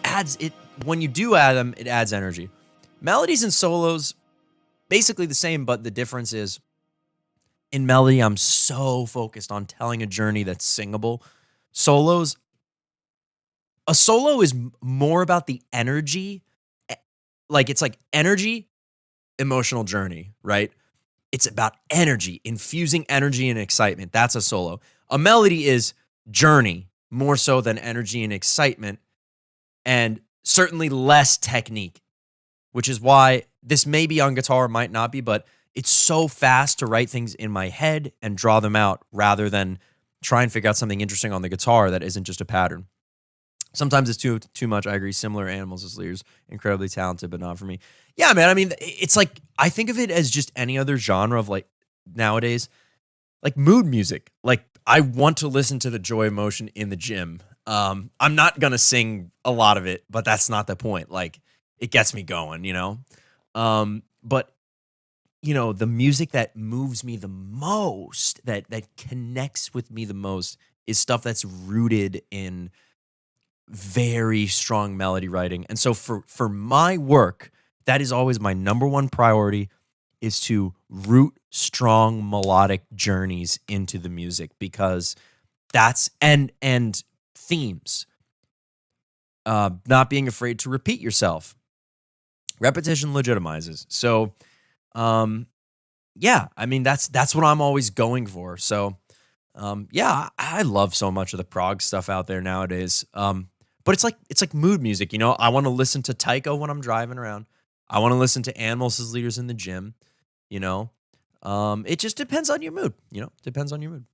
when you do add them, it adds energy. Melodies and solos, basically the same, but the difference is in melody, I'm so focused on telling a journey that's singable. Solos, a solo is more about the energy. Like it's like energy, emotional journey, right? It's about energy, infusing energy and excitement. That's a solo. A melody is journey, more so than energy and excitement, and certainly less technique, which is why this may be on guitar, might not be, but it's so fast to write things in my head and draw them out rather than try and figure out something interesting on the guitar that isn't just a pattern. Sometimes it's too much. I agree. Similar Animals as leaders, incredibly talented, but not for me. Yeah, man. I mean, it's like, I think of it as just any other genre of like nowadays, like mood music. Like I want to listen to the Joy Emotion in the gym. I'm not going to sing a lot of it, but that's not the point. Like it gets me going, you know? But you know, the music that moves me the most, that connects with me the most is stuff that's rooted in very strong melody writing. And so for my work, that is always my number one priority, is to root strong melodic journeys into the music, because that's and themes. Not being afraid to repeat yourself. Repetition legitimizes. So yeah, I mean that's what I'm always going for. So yeah, I love so much of the prog stuff out there nowadays. But it's like mood music, you know? I want to listen to Tycho when I'm driving around. I want to listen to Animals as Leaders in the gym, you know? It just depends on your mood, you know? Depends on your mood.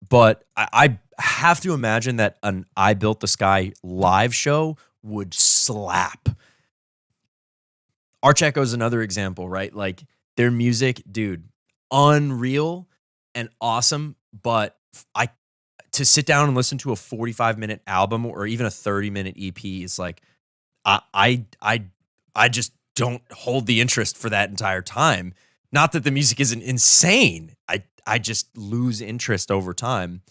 But I have to imagine that an I Built the Sky live show would slap. Arch Echo is another example, right? Like their music, dude, unreal and awesome. But to sit down and listen to a 45-minute album or even a 30-minute EP is like I just don't hold the interest for that entire time. Not that the music isn't insane. I just lose interest over time,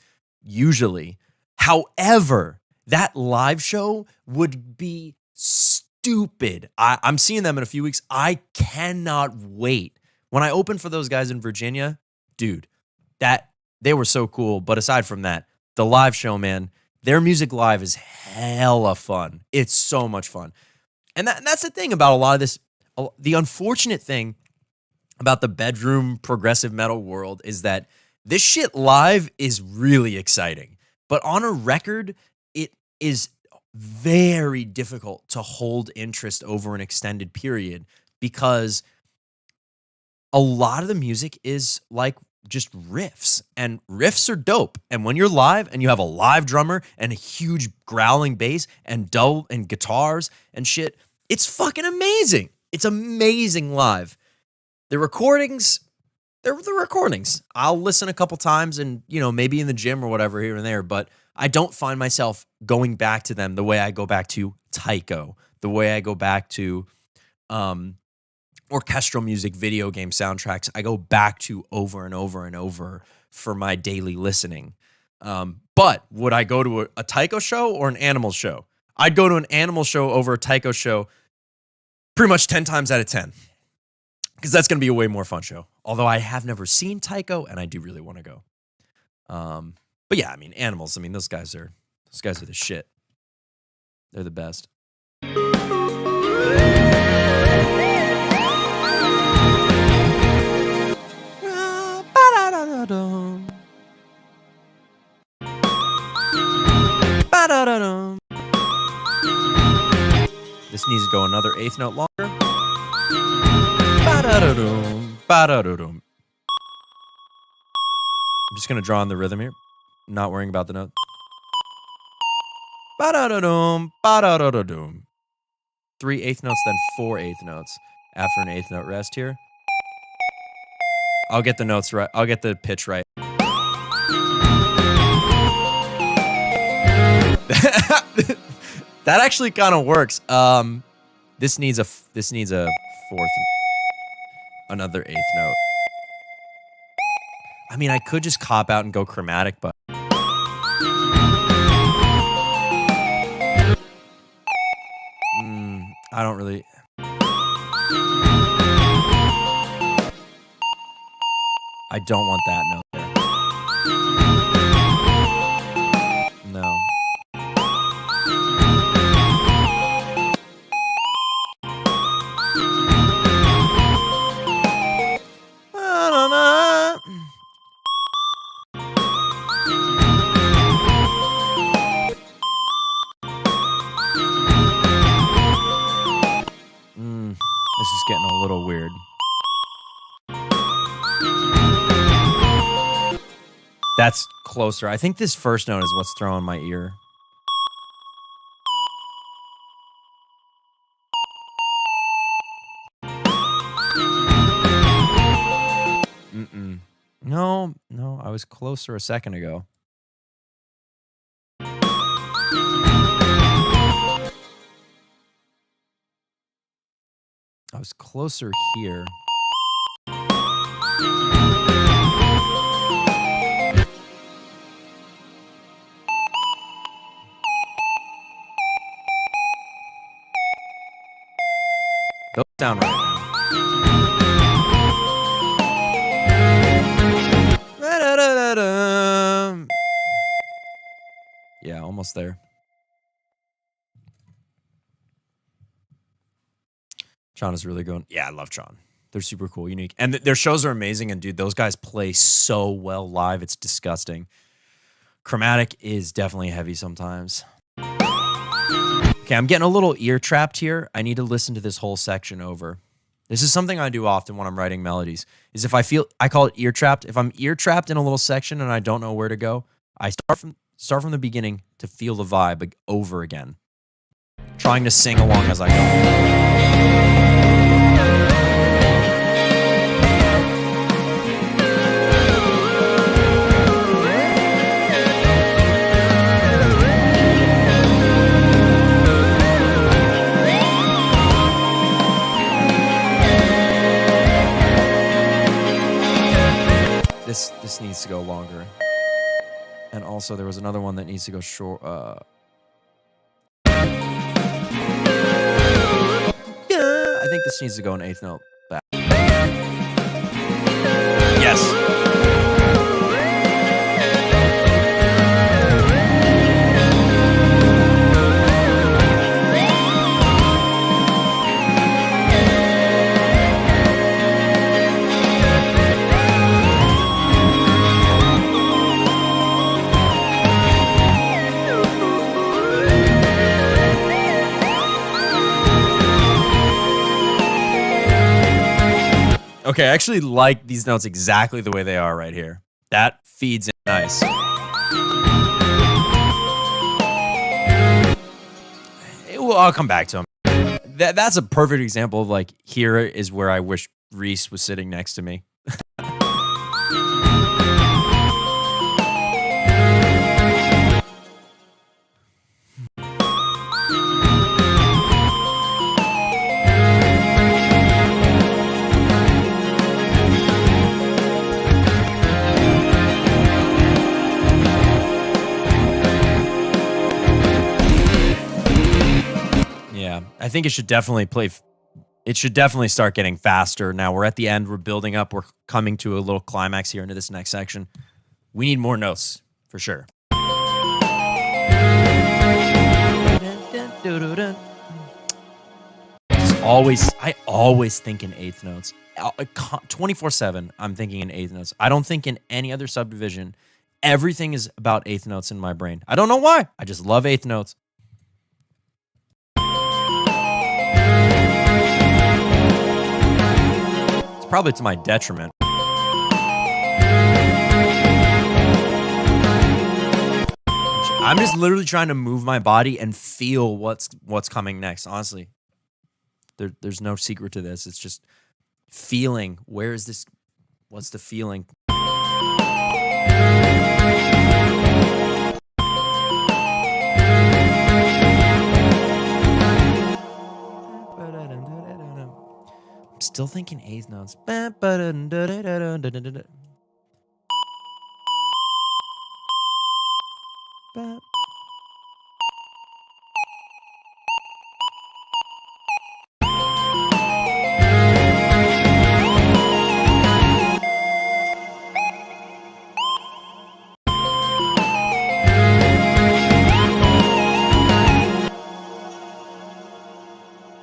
usually. However, that live show would be stupid. I'm seeing them in a few weeks. I cannot wait. When I opened for those guys in Virginia, dude, they were so cool. But aside from that, the live show, man, their music live is hella fun. It's so much fun. And that's the thing about a lot of this. The unfortunate thing about the bedroom progressive metal world is that this shit live is really exciting. But on a record, it is very difficult to hold interest over an extended period because a lot of the music is like just riffs, and riffs are dope. And when you're live and you have a live drummer and a huge growling bass and double and guitars and shit, it's fucking amazing. It's amazing live. The recordings, they're the recordings. I'll listen a couple times and, you know, maybe in the gym or whatever here and there, but I don't find myself going back to them the way I go back to Tycho, the way I go back to orchestral music, video game soundtracks. I go back to over and over and over for my daily listening. But would I go to a Tycho show or an Animals show? I'd go to an Animals show over a Tycho show pretty much 10 times out of 10. Because that's going to be a way more fun show. Although I have never seen Tycho, and I do really want to go. But yeah, I mean, Animals. I mean, those guys are the shit. They're the best. This needs to go another eighth note longer. I'm just going to draw on the rhythm here. Not worrying about the note. 3 eighth notes, then 4 eighth notes. After an eighth note rest here. I'll get the notes right. I'll get the pitch right. That actually kind of works. This needs a fourth, another eighth note. I mean, I could just cop out and go chromatic, but I don't really. I don't want that note there. No. This is getting a little weird. That's closer. I think this first note is what's throwing my ear. No, I was closer a second ago. I was closer here. Those sound right now. Yeah, almost there. Chon is really going. Yeah, I love Chon. They're super cool, unique. And their shows are amazing. And dude, those guys play so well live. It's disgusting. Chromatic is definitely heavy sometimes. Okay, I'm getting a little ear trapped here. I need to listen to this whole section over. This is something I do often when I'm writing melodies, is if I call it ear trapped. If I'm ear trapped in a little section and I don't know where to go, I start from the beginning to feel the vibe over again, trying to sing along as I go. This needs to go longer. And also there was another one that needs to go short. I think this needs to go an eighth note back. Yes. Okay, I actually like these notes exactly the way they are right here. That feeds in nice. Well, I'll come back to them. That's a perfect example of like, here is where I wish Reese was sitting next to me. I think it should definitely it should definitely start getting faster. Now we're at the end, we're building up, we're coming to a little climax here into this next section. We need more notes, for sure. I always think in eighth notes. 24/7, I'm thinking in eighth notes. I don't think in any other subdivision. Everything is about eighth notes in my brain. I don't know why. I just love eighth notes. Probably to my detriment. I'm just literally trying to move my body and feel what's coming next. Honestly, there's no secret to this. It's just feeling. Where is this? What's the feeling? Still thinking eighth notes.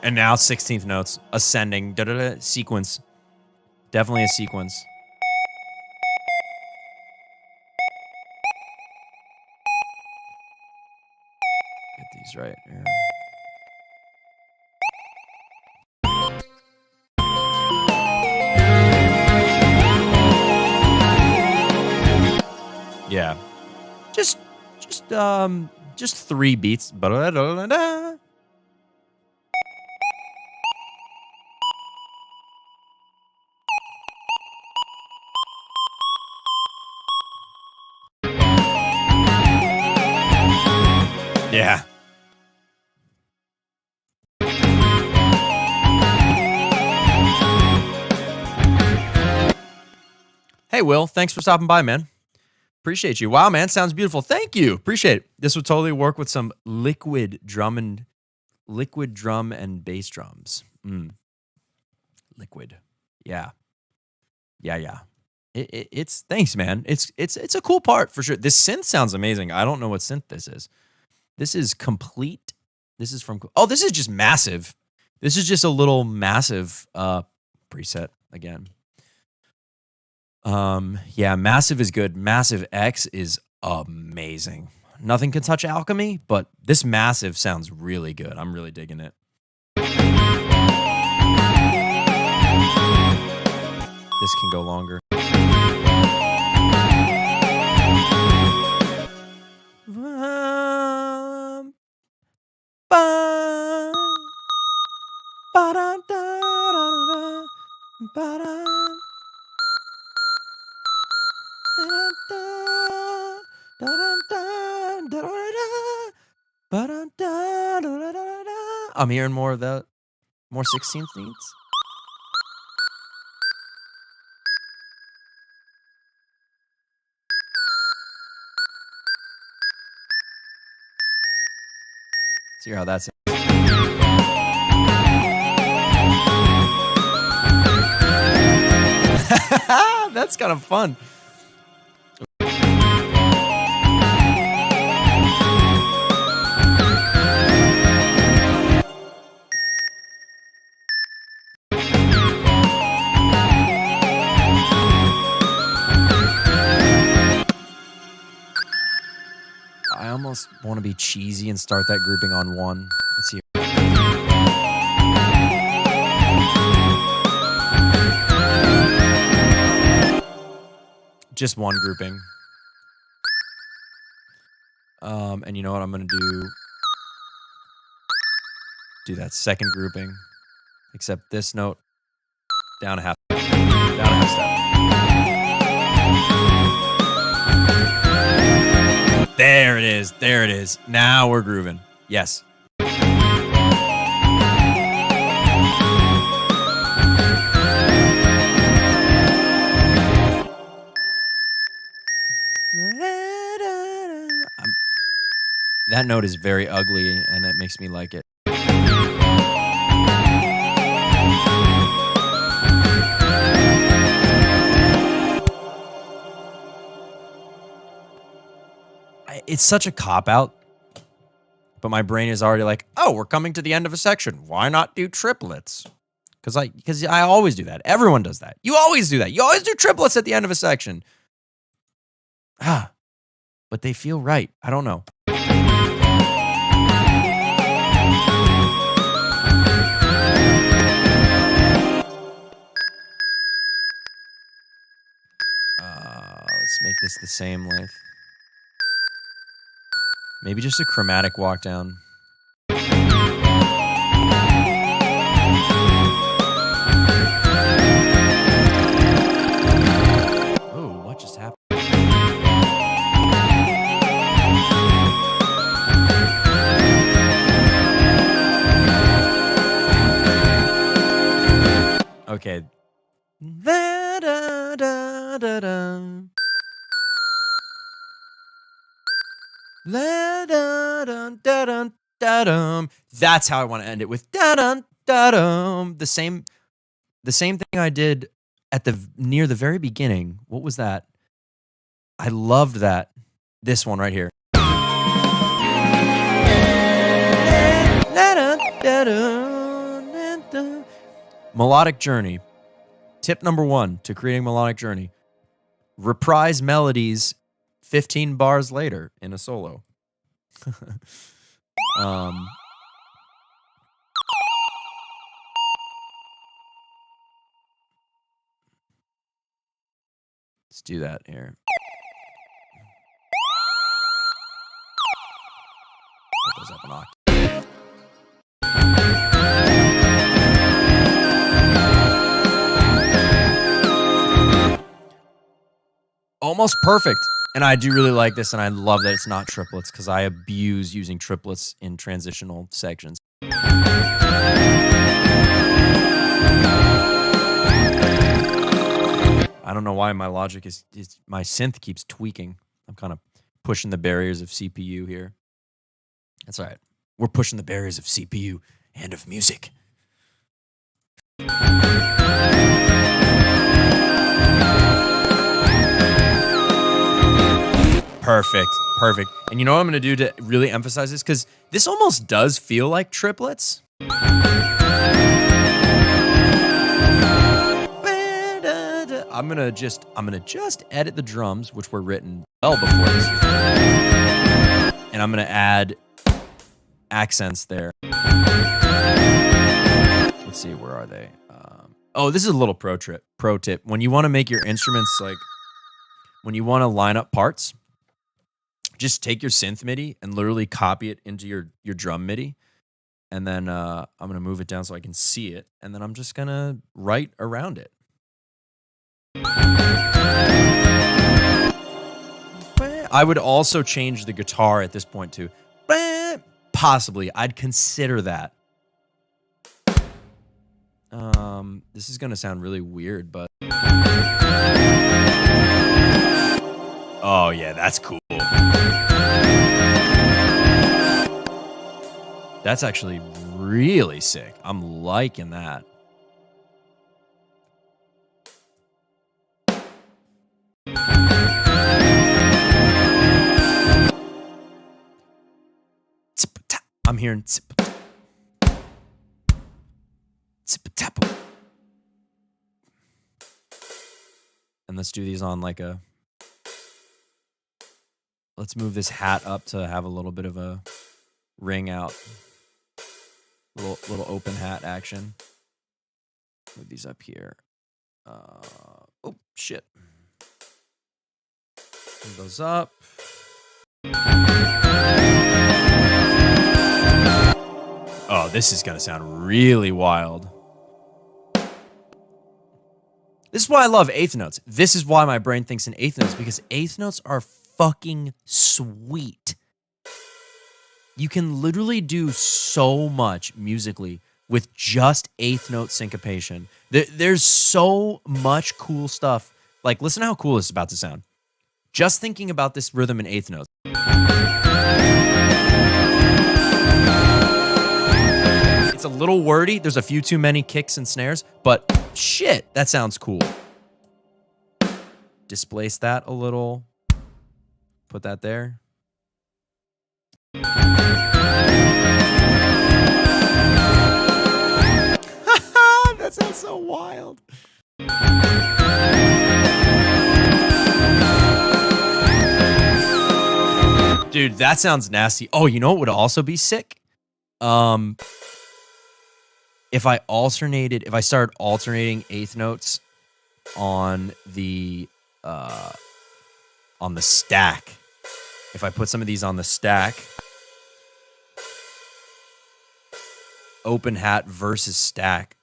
And now 16th notes, ascending, sequence. Definitely a sequence. Get these right here. Yeah. Just 3 beats. Yeah. Hey, Will, thanks for stopping by, man. Appreciate you. Wow, man, sounds beautiful. Thank you. Appreciate it. This would totally work with some liquid drum and bass drums. Liquid. Yeah. It's thanks, man. It's a cool part for sure. This synth sounds amazing. I don't know what synth this is. This is complete. This is from. Oh, this is just massive. This is just a little massive preset again. Yeah, massive is good. Massive X is amazing. Nothing can touch Alchemy, but this massive sounds really good. I'm really digging it. This can go longer. I'm hearing more of that, more 16th beats. Let's hear how that sounds. That's kind of fun. I almost want to be cheesy and start that grouping on 1. Let's see. Just 1 grouping. And you know what I'm going to do that 2nd grouping, except this note down a half step. There it is. There it is. Now we're grooving. Yes. That note is very ugly, and it makes me like it. It's such a cop-out, but my brain is already like, oh, we're coming to the end of a section. Why not do triplets? Because I always do that. Everyone does that. You always do that. You always do triplets at the end of a section. But they feel right. I don't know. Let's make this the same length. Maybe just a chromatic walk down. Oh, what just happened? Okay. Da, da, da, da, da. That's how I want to end it, with the same thing I did at near the very beginning. What was that? I loved that. This one right here. Melodic journey. Tip number 1 to creating melodic journey: reprise melodies 15 bars later in a solo. Let's do that here. Put those up an octave. Almost perfect. And I do really like this, and I love that it's not triplets, because I abuse using triplets in transitional sections. I don't know why my logic is my synth keeps tweaking. I'm kind of pushing the barriers of CPU here. That's all right. We're pushing the barriers of CPU and of music. Perfect. Perfect. And you know what I'm going to do to really emphasize this? Because this almost does feel like triplets. I'm gonna just edit the drums, which were written well before this, and I'm gonna add accents there. Let's see, where are they? Oh, this is a little pro tip. When you want to make your instruments, like when you want to line up parts, just take your synth MIDI and literally copy it into your drum MIDI. And then I'm going to move it down so I can see it. And then I'm just going to write around it. I would also change the guitar at this point too. Possibly. I'd consider that. This is going to sound really weird, but... Oh, yeah, that's cool. That's actually really sick. I'm liking that. I'm hearing and let's do these on like a... Let's move this hat up to have a little bit of a ring out. Little open hat action. Move these up here. Oh, shit. Move those up. Oh, this is going to sound really wild. This is why I love eighth notes. This is why my brain thinks in eighth notes, because eighth notes are fucking sweet. You can literally do so much musically with just eighth note syncopation. There's so much cool stuff. Like, listen to how cool this is about to sound. Just thinking about this rhythm in eighth notes. It's a little wordy. There's a few too many kicks and snares, but shit, that sounds cool. Displace that a little. Put that there. That sounds so wild. Dude, that sounds nasty. Oh, you know what would also be sick? If I started alternating eighth notes on the stack. If I put some of these on the stack, open hat versus stack.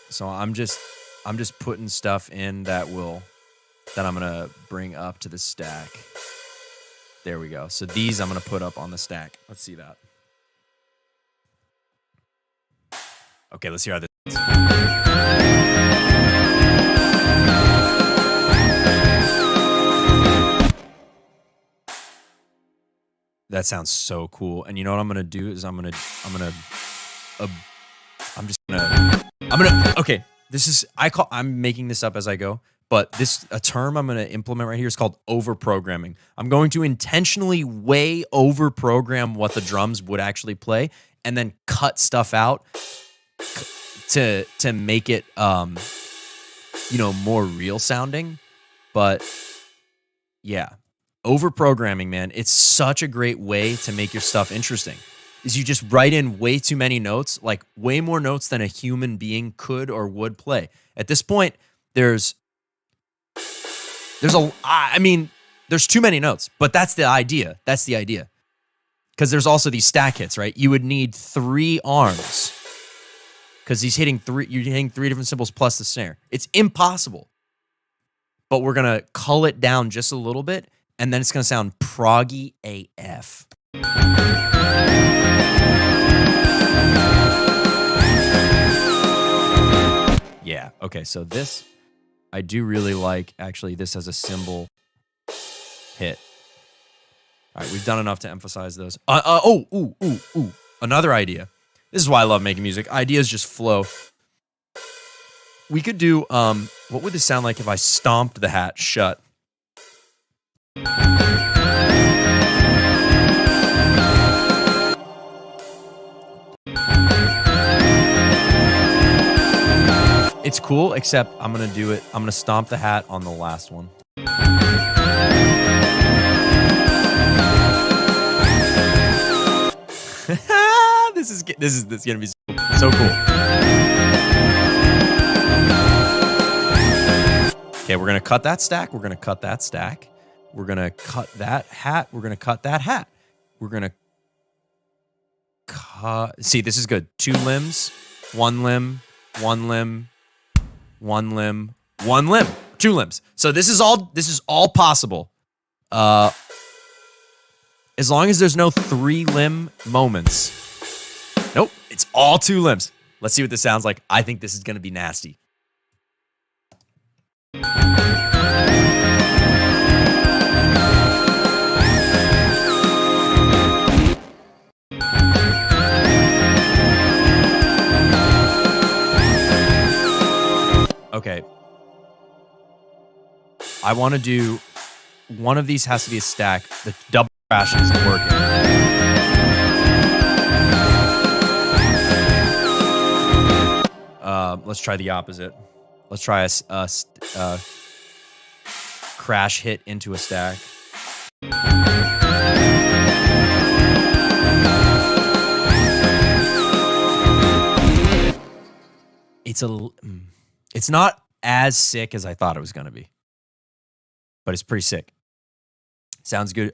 So I'm just putting stuff in that I'm gonna bring up to the stack. There we go. So these I'm gonna put up on the stack. Let's see that. Okay, let's hear how this is. That sounds so cool. And you know what I'm gonna do is okay. I'm making this up as I go, but a term I'm gonna implement right here is called over-programming. I'm going to intentionally way over-program what the drums would actually play, and then cut stuff out to make it more real sounding. But yeah. Over-programming, man, it's such a great way to make your stuff interesting. Is you just write in way too many notes, like way more notes than a human being could or would play. At this point, there's too many notes, but that's the idea. That's the idea. Because there's also these stack hits, right? You would need 3 arms because you're hitting 3 different cymbals plus the snare. It's impossible. But we're going to cull it down just a little bit, and then it's going to sound proggy AF. Yeah, okay, so this, I do really like, actually, this as a cymbal hit. All right, we've done enough to emphasize those. Another idea. This is why I love making music. Ideas just flow. We could do, what would this sound like if I stomped the hat shut? It It's cool, except I'm going to do it. I'm going to stomp the hat on the last one. This is going to be so cool. Okay, we're going to cut that stack. We're going to cut that stack. We're going to cut that hat. We're going to cut that hat. We're going to cut. See, this is good. 2 limbs, 1 limb, 1 limb, 1 limb, 1 limb, 2 limbs. So this is all possible. As long as there's no 3 limb moments. Nope, it's all 2 limbs. Let's see what this sounds like. I think this is going to be nasty. Okay. I want to do one of these has to be a stack. The double crash isn't working. Let's try the opposite. Let's try a crash hit into a stack. It's not as sick as I thought it was going to be, but it's pretty sick. Sounds good.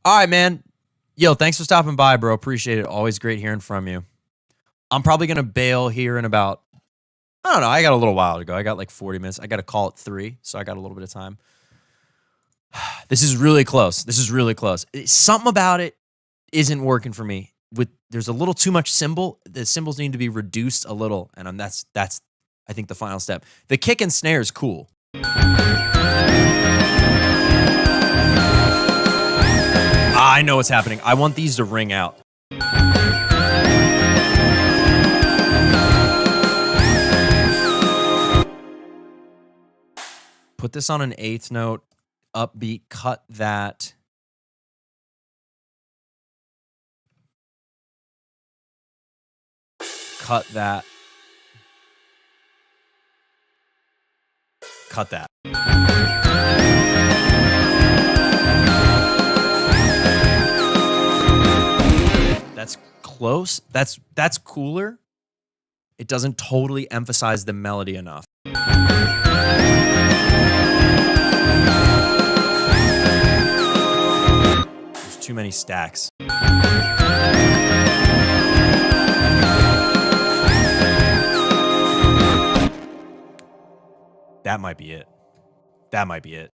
All right, man. Yo, thanks for stopping by, bro. Appreciate it. Always great hearing from you. I'm probably going to bail here in about, I don't know. I got a little while to go. I got like 40 minutes. I got a call at 3, so I got a little bit of time. This is really close. Something about it isn't working for me. There's a little too much cymbal. The cymbals need to be reduced a little, and that's I think the final step. The kick and snare is cool. I know what's happening. I want these to ring out. Put this on an 8th note, upbeat, cut that. Cut that. Cut that. That's close. That's cooler. It doesn't totally emphasize the melody enough. There's too many stacks. That might be it. That might be it.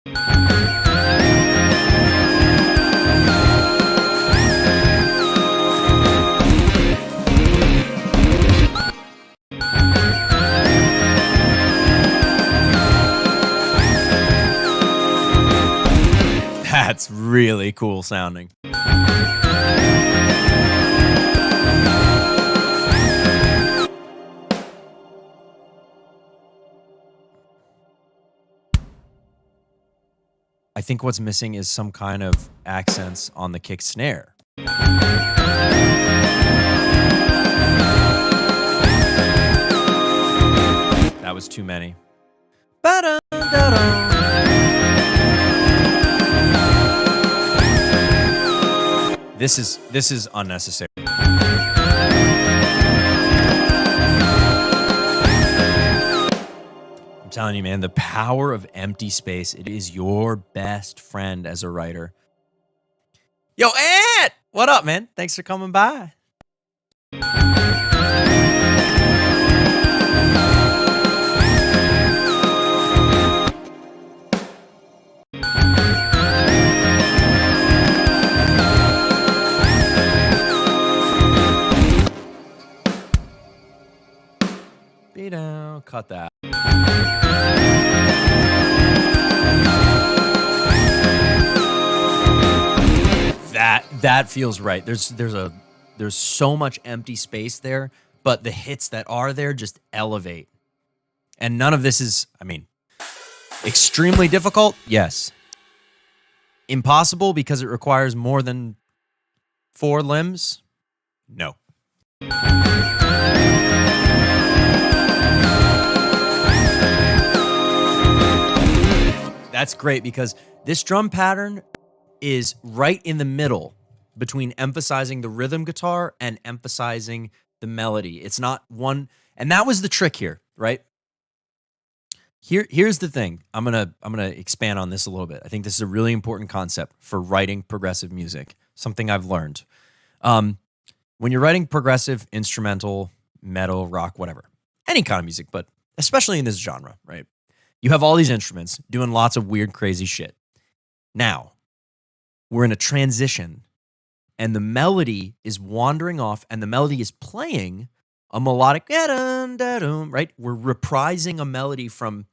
That's really cool sounding. I think what's missing is some kind of accents on the kick snare. That was too many. This is unnecessary. I'm telling you, man, the power of empty space. It is your best friend as a writer. Yo, Ant! What up, man? Thanks for coming by. Be down, cut that. That feels right. There's so much empty space there, but the hits that are there just elevate. And none of this is, I mean, extremely difficult. Yes. Impossible because it requires more than 4 limbs. No. That's great because this drum pattern is right in the middle between emphasizing the rhythm guitar and emphasizing the melody. It's not one, and that was the trick here, right? Here's the thing. I'm gonna expand on this a little bit. I think this is a really important concept for writing progressive music. Something I've learned. When you're writing progressive, instrumental, metal, rock, whatever, any kind of music, but especially in this genre, right? You have all these instruments doing lots of weird, crazy shit. Now, we're in a transition, and the melody is wandering off, and the melody is playing a melodic, right? We're reprising a melody from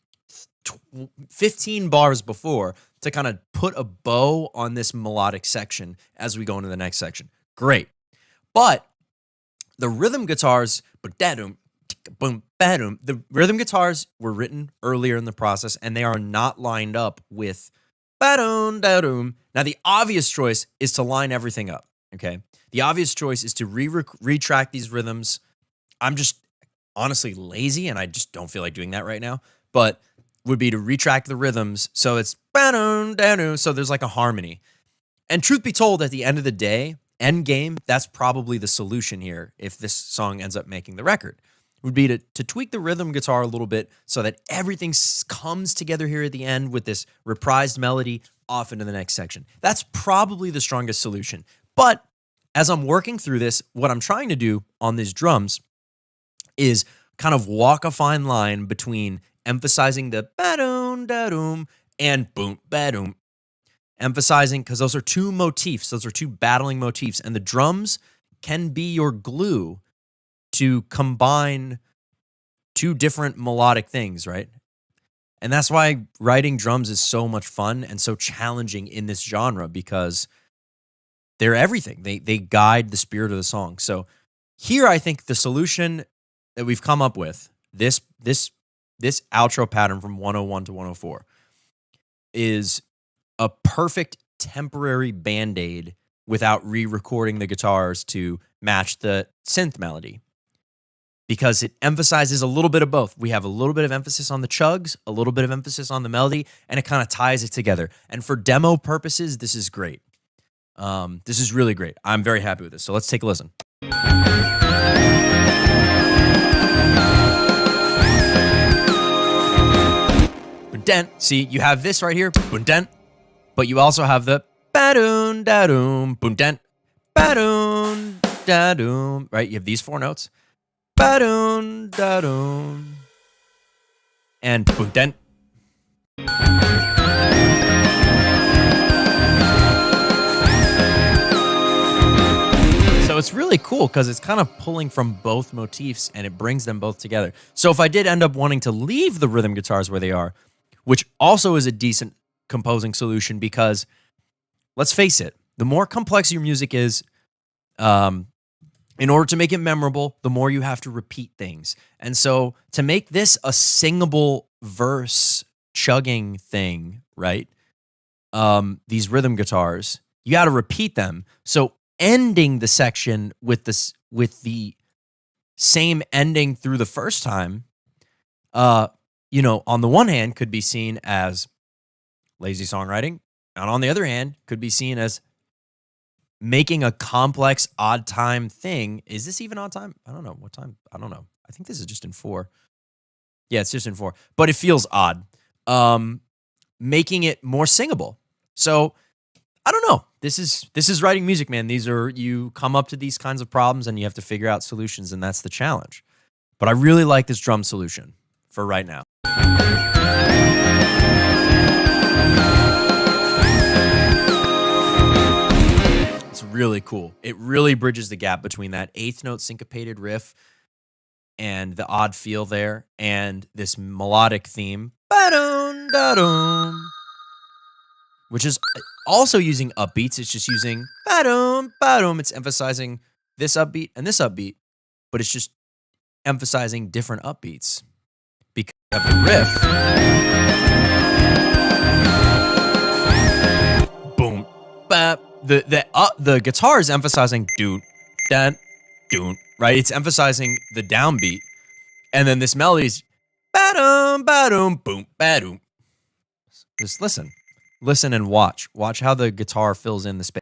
15 bars before to kind of put a bow on this melodic section as we go into the next section. Great. But the rhythm guitars, the rhythm guitars were written earlier in the process, and they are not lined up with Now, the obvious choice is to line everything up, okay? The obvious choice is to retract these rhythms. I'm just honestly lazy, and I just don't feel like doing that right now, but would be to retract the rhythms so it's so there's like a harmony. And truth be told, at the end of the day, end game, that's probably the solution here if this song ends up making the record, would be to tweak the rhythm guitar a little bit so that everything comes together here at the end with this reprised melody off into the next section. That's probably the strongest solution. But as I'm working through this, what I'm trying to do on these drums is kind of walk a fine line between emphasizing the and boom, ba-doom. Emphasizing, because those are two motifs, those are two battling motifs, and the drums can be your glue to combine two different melodic things, right? And that's why writing drums is so much fun and so challenging in this genre, because they're everything. They guide the spirit of the song. So here, I think the solution that we've come up with, this outro pattern from 101 to 104, is a perfect temporary band-aid without re-recording the guitars to match the synth melody, because it emphasizes a little bit of both. We have a little bit of emphasis on the chugs, a little bit of emphasis on the melody, and it kind of ties it together. And for demo purposes, this is great. This is really great. I'm very happy with this. So let's take a listen. See, you have this right here, but you also have the ba-doon, da-doom, boom-dent, ba-doon, da-doom, right? You have these four notes, ba-doon, da-doom, and boom-dent. So it's really cool because it's kind of pulling from both motifs and it brings them both together. So if I did end up wanting to leave the rhythm guitars where they are, which also is a decent composing solution, because let's face it, the more complex your music is, in order to make it memorable, the more you have to repeat things. And so to make this a singable verse chugging thing, right? These rhythm guitars, you got to repeat them. So ending the section with the same ending through the first time, on the one hand could be seen as lazy songwriting, and on the other hand could be seen as making a complex odd time thing. Is this even odd time? I don't know. What time? I don't know. I think this is just in 4. Yeah, it's just in 4. But it feels odd. Making it more singable. So I don't know. This is writing music, man. You come up to these kinds of problems and you have to figure out solutions, and that's the challenge. But I really like this drum solution for right now. It's really cool. It really bridges the gap between that 8th note syncopated riff and the odd feel there and this melodic theme, ba-dum, da-dum, which is also using upbeats. It's just using ba-dum, ba-dum. It's emphasizing this upbeat and this upbeat, but it's just emphasizing different upbeats because of the riff. Boom, bap. The guitar is emphasizing doon, dan, doon, right? It's emphasizing the downbeat, and then this melody's ba-dum, ba-dum, boom, ba-dum. Just listen. Listen and watch. Watch how the guitar fills in the space.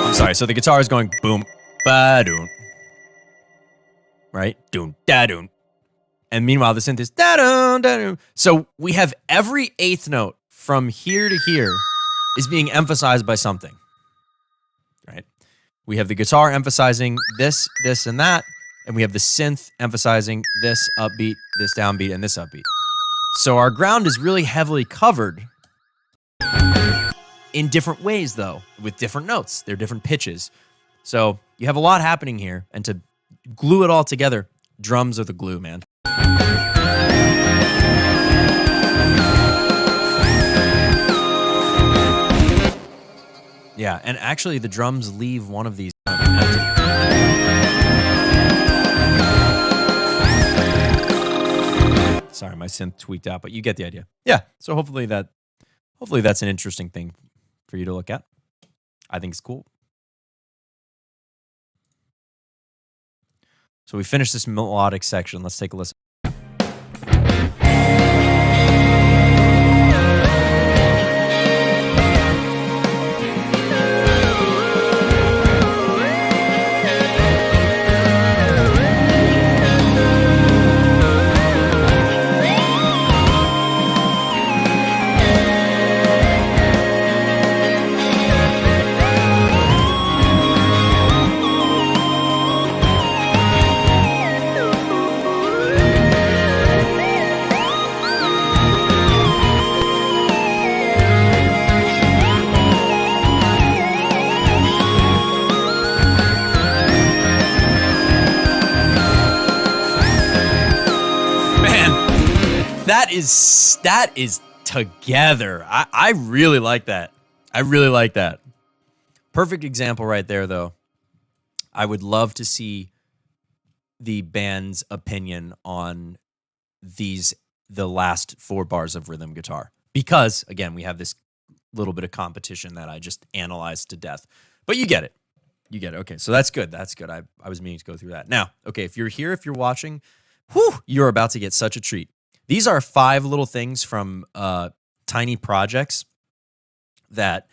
I'm sorry. So the guitar is going boom, ba-doon. Right? Doon, da-doon. And meanwhile, the synth is da-doon, da-doon. So we have every eighth note from here to here is being emphasized by something. Right? We have the guitar emphasizing this, this, and that. And we have the synth emphasizing this upbeat, this downbeat, and this upbeat. So our ground is really heavily covered in different ways, though, with different notes. They're different pitches. So you have a lot happening here. And to glue it all together, drums are the glue, man. Yeah, and actually the drums leave one of these empty. Sorry, my synth tweaked out, but you get the idea. Yeah, so hopefully that's an interesting thing for you to look at. I think it's cool. So we finished this melodic section. Let's take a listen. That is together. I really like that. I really like that. Perfect example right there, though. I would love to see the band's opinion on the last 4 bars of rhythm guitar. Because, again, we have this little bit of competition that I just analyzed to death. But you get it. You get it. Okay, so that's good. That's good. I was meaning to go through that. Now, okay, if you're here, if you're watching, you're about to get such a treat. These are 5 little things from tiny projects that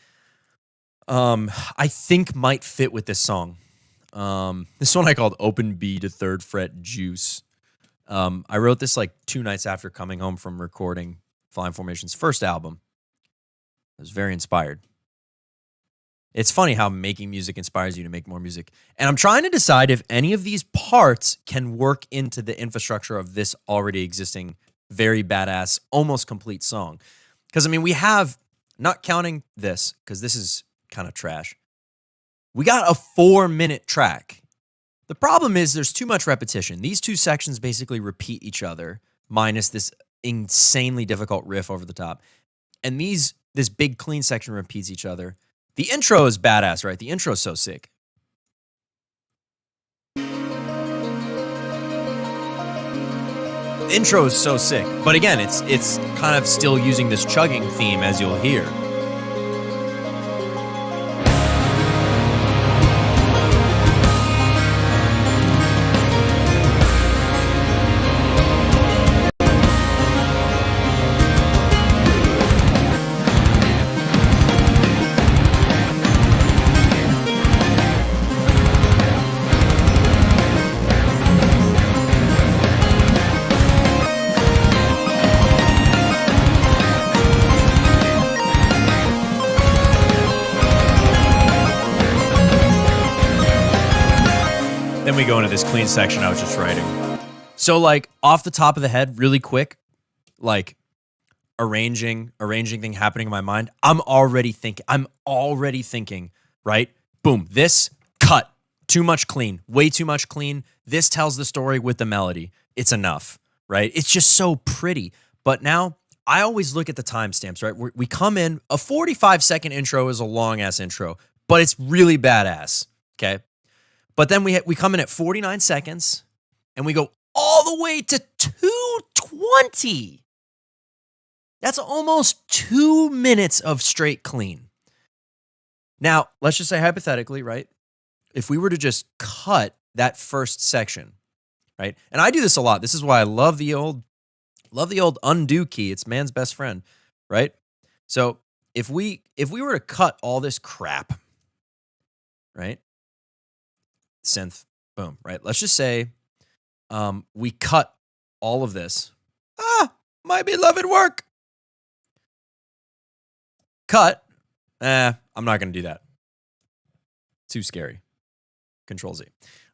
I think might fit with this song. This one I called Open B to 3rd Fret Juice. I wrote this like 2 nights after coming home from recording Flying Formation's first album. I was very inspired. It's funny how making music inspires you to make more music. And I'm trying to decide if any of these parts can work into the infrastructure of this already existing very badass, almost complete song. Because, I mean, we have, not counting this, because this is kind of trash, we got a 4-minute track. The problem is there's too much repetition. These 2 sections basically repeat each other, minus this insanely difficult riff over the top. And this big clean section repeats each other. The intro is badass, right? The intro is so sick. Intro is so sick. But again, it's kind of still using this chugging theme, as you'll hear. Then we go into this clean section I was just writing. So, like, off the top of the head, really quick, like, arranging thing happening in my mind. I'm already thinking, right? Boom, this, cut. Too much clean, way too much clean. This tells the story with the melody. It's enough, right? It's just so pretty. But now, I always look at the timestamps, right? We come in, a 45-second intro is a long-ass intro, but it's really badass, okay? But then we come in at 49 seconds, and we go all the way to 2:20. That's almost 2 minutes of straight clean. Now, let's just say hypothetically, right? If we were to just cut that first section, right? And I do this a lot. This is why I love the old undo key. It's man's best friend, right? So if we were to cut all this crap, right? Synth, boom, right? Let's just say we cut all of this. My beloved work. Cut. I'm not going to do that. Too scary. Control Z.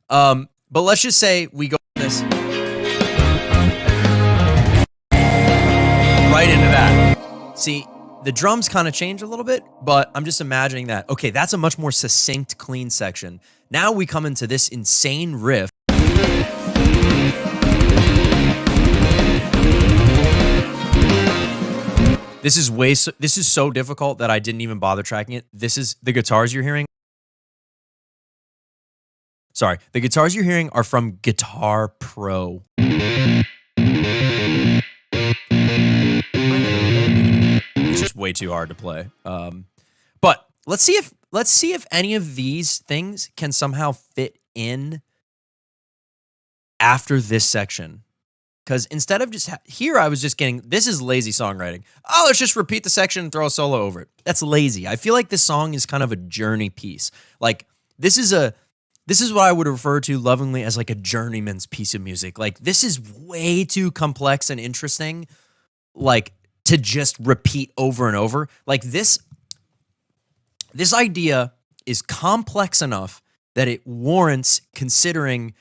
But let's just say we go this right into that. See, the drums kind of change a little bit, but I'm just imagining that. Okay, that's a much more succinct, clean section. Now we come into this insane riff. This is so difficult that I didn't even bother tracking it. This is the guitars you're hearing. Sorry, the guitars you're hearing are from Guitar Pro. It's just way too hard to play. But let's see if any of these things can somehow fit in after this section. Because instead of just here, I was just getting, this is lazy songwriting. Oh, let's just repeat the section and throw a solo over it. That's lazy. I feel like this song is kind of a journey piece. Like this is what I would refer to lovingly as like a journeyman's piece of music. Like this is way too complex and interesting, like to just repeat over and over. Like this idea is complex enough that it warrants considering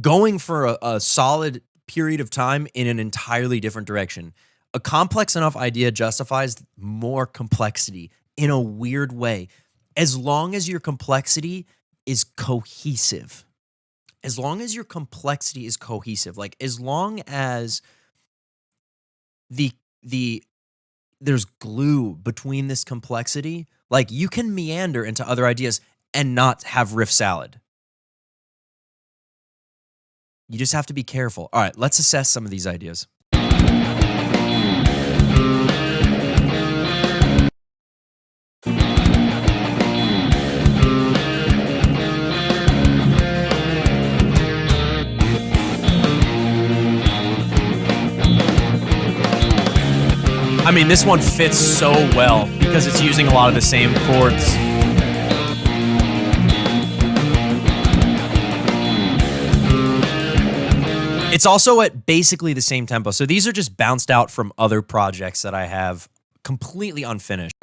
going for a solid period of time in an entirely different direction. A complex enough idea justifies more complexity in a weird way, as long as your complexity is cohesive. As long as your complexity is cohesive, like as long as there's glue between this complexity, like you can meander into other ideas and not have riff salad. You just have to be careful. All right, let's assess some of these ideas. I mean, this one fits so well because it's using a lot of the same chords. It's also at basically the same tempo. So these are just bounced out from other projects that I have completely unfinished.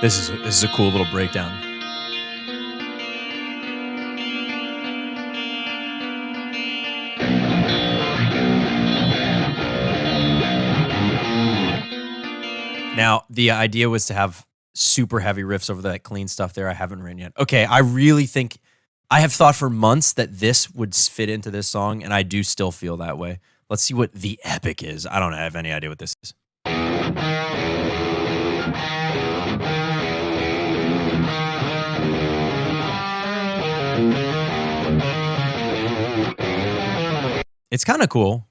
This is a cool little breakdown. Now, the idea was to have super heavy riffs over that clean stuff there I haven't written yet. Okay, I really think, I have thought for months that this would fit into this song, and I do still feel that way. Let's see what the epic is. I don't have any idea what this is. It's kind of cool.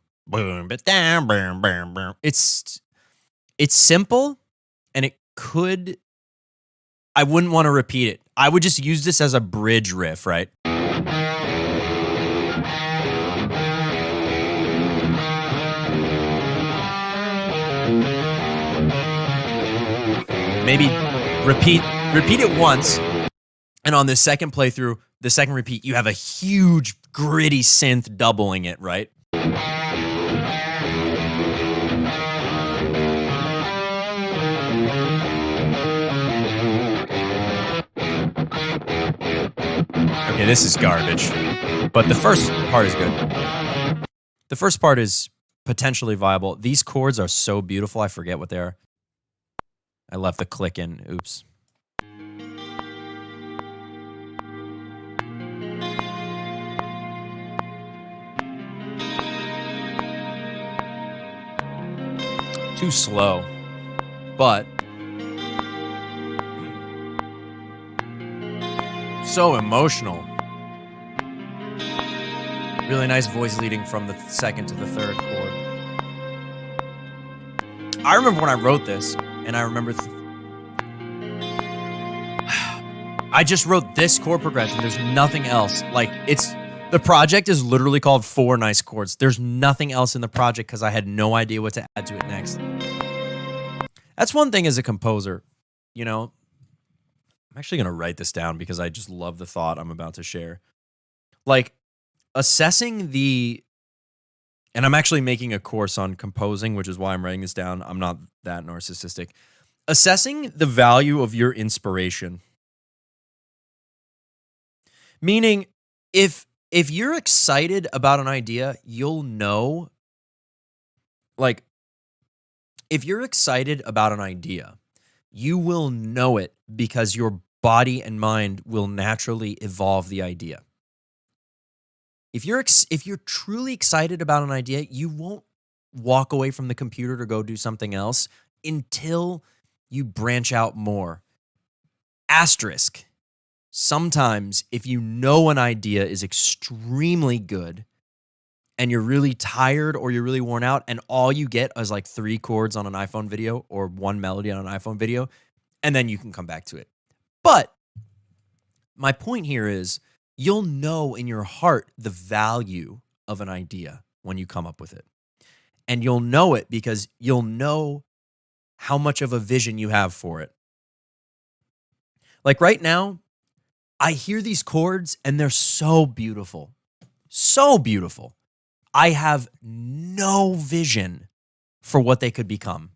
It's simple, and it could, I wouldn't want to repeat it. I would just use this as a bridge riff, right? Maybe repeat it once, and on the second playthrough, the second repeat, you have a huge gritty synth doubling it, right? Okay, this is garbage, but the first part is good. The first part is potentially viable. These chords are so beautiful, I forget what they are. I left the click in, oops. Too slow, but so emotional. Really nice voice leading from the second to the third chord. I remember when I wrote this, and I remember I just wrote this chord progression. There's nothing else. Like, the project is literally called 4 Nice Chords. There's nothing else in the project because I had no idea what to add to it next. That's one thing as a composer, you know. I'm actually going to write this down because I just love the thought I'm about to share. Like, assessing and I'm actually making a course on composing, which is why I'm writing this down. I'm not that narcissistic. Assessing the value of your inspiration. Meaning, if you're excited about an idea, you'll know, like, if you're excited about an idea, you will know it because your body and mind will naturally evolve the idea. If you're truly excited about an idea, you won't walk away from the computer to go do something else until you branch out more. Asterisk. Sometimes if you know an idea is extremely good and you're really tired or you're really worn out and all you get is like 3 chords on an iPhone video or 1 melody on an iPhone video, and then you can come back to it. But my point here is you'll know in your heart the value of an idea when you come up with it. And you'll know it because you'll know how much of a vision you have for it. Like right now, I hear these chords and they're so beautiful. So beautiful. I have no vision for what they could become.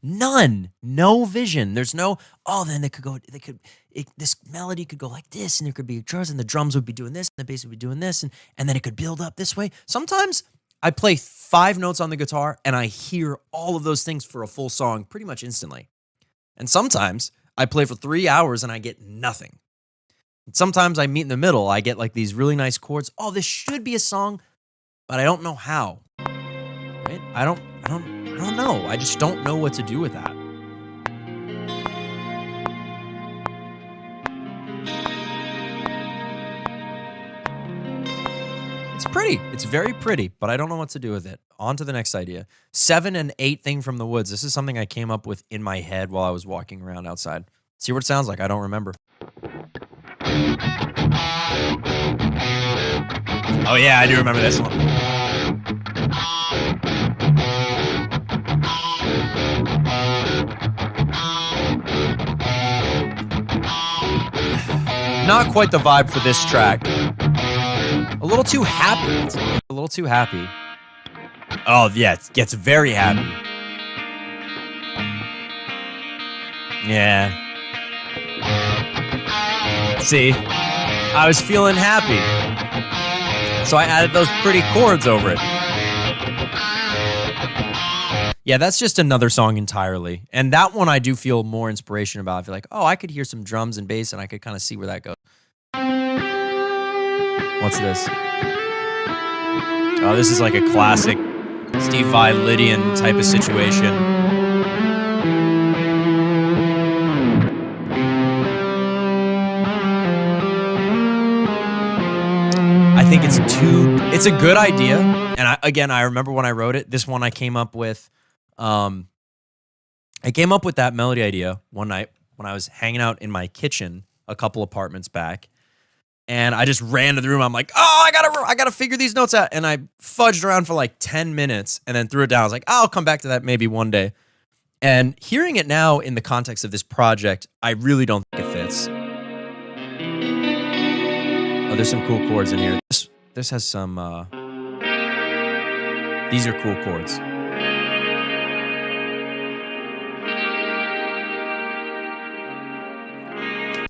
None. No vision. There's no, then this melody could go like this, and there could be drums, and the drums would be doing this, and the bass would be doing this, and then it could build up this way. Sometimes I play 5 notes on the guitar, and I hear all of those things for a full song pretty much instantly. And sometimes I play for 3 hours, and I get nothing. And sometimes I meet in the middle. I get like these really nice chords. Oh, this should be a song, but I don't know how. Right? I don't know. I just don't know what to do with that. It's pretty. It's very pretty, but I don't know what to do with it. On to the next idea. 7 and 8 Thing from the Woods. This is something I came up with in my head while I was walking around outside. See what it sounds like. I don't remember. Oh yeah, I do remember this one. Not quite the vibe for this track. A little too happy. It's a little too happy. Oh, yeah, it gets very happy. Yeah. See, I was feeling happy. So I added those pretty chords over it. Yeah, that's just another song entirely. And that one I do feel more inspiration about. I feel like, I could hear some drums and bass and I could kind of see where that goes. What's this? Oh, this is like a classic Steve Vai Lydian type of situation. I think it's a good idea. And I remember when I wrote it, this one I came up with that melody idea one night when I was hanging out in my kitchen a couple apartments back. And I just ran to the room. I'm like, I gotta figure these notes out. And I fudged around for like 10 minutes and then threw it down. I was like, I'll come back to that maybe one day. And hearing it now in the context of this project, I really don't think it fits. Oh, there's some cool chords in here. This has some, these are cool chords.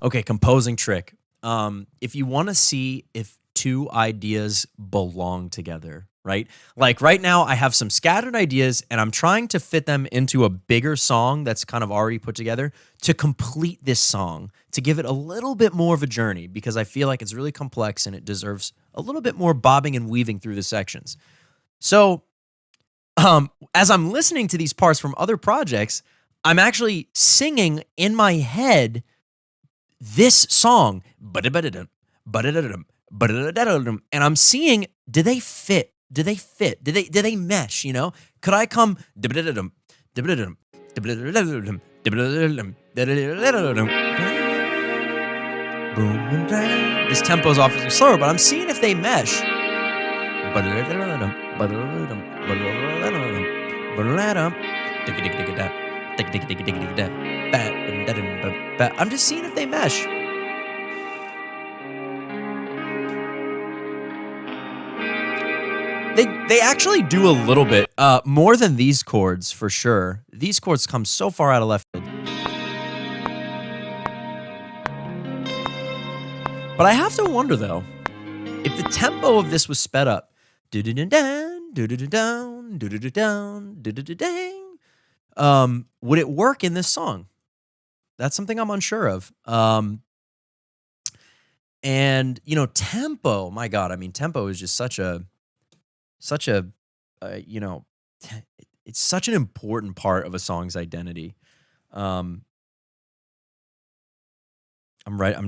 Okay, composing trick. If you want to see if 2 ideas belong together, right? Like right now I have some scattered ideas and I'm trying to fit them into a bigger song that's kind of already put together to complete this song, to give it a little bit more of a journey because I feel like it's really complex and it deserves a little bit more bobbing and weaving through the sections. So, as I'm listening to these parts from other projects, I'm actually singing in my head this song, and I'm seeing, do they fit? Do they fit? Do they mesh, you know? Could I come this tempo is obviously slower, but I'm seeing if they mesh. I'm just seeing if they mesh. They actually do a little bit, more than these chords for sure. These chords come so far out of left field. But I have to wonder though, if the tempo of this was sped up, would it work in this song? That's something I'm unsure of. And you know, tempo, my God, I mean, tempo is just such a you know, it's such an important part of a song's identity. I'm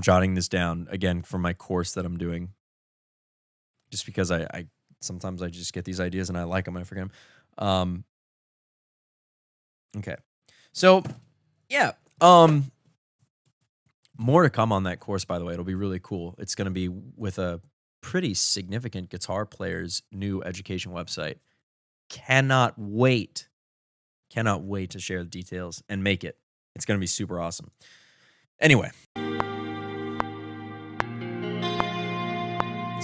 jotting this down again for my course that I'm doing, just because I sometimes I just get these ideas and I like them and I forget them. Okay, so yeah, more to come on that course, by the way. It'll be really cool. It's going to be with a pretty significant guitar player's new education website. Cannot wait to share the details and make it. It's going to be super awesome. Anyway,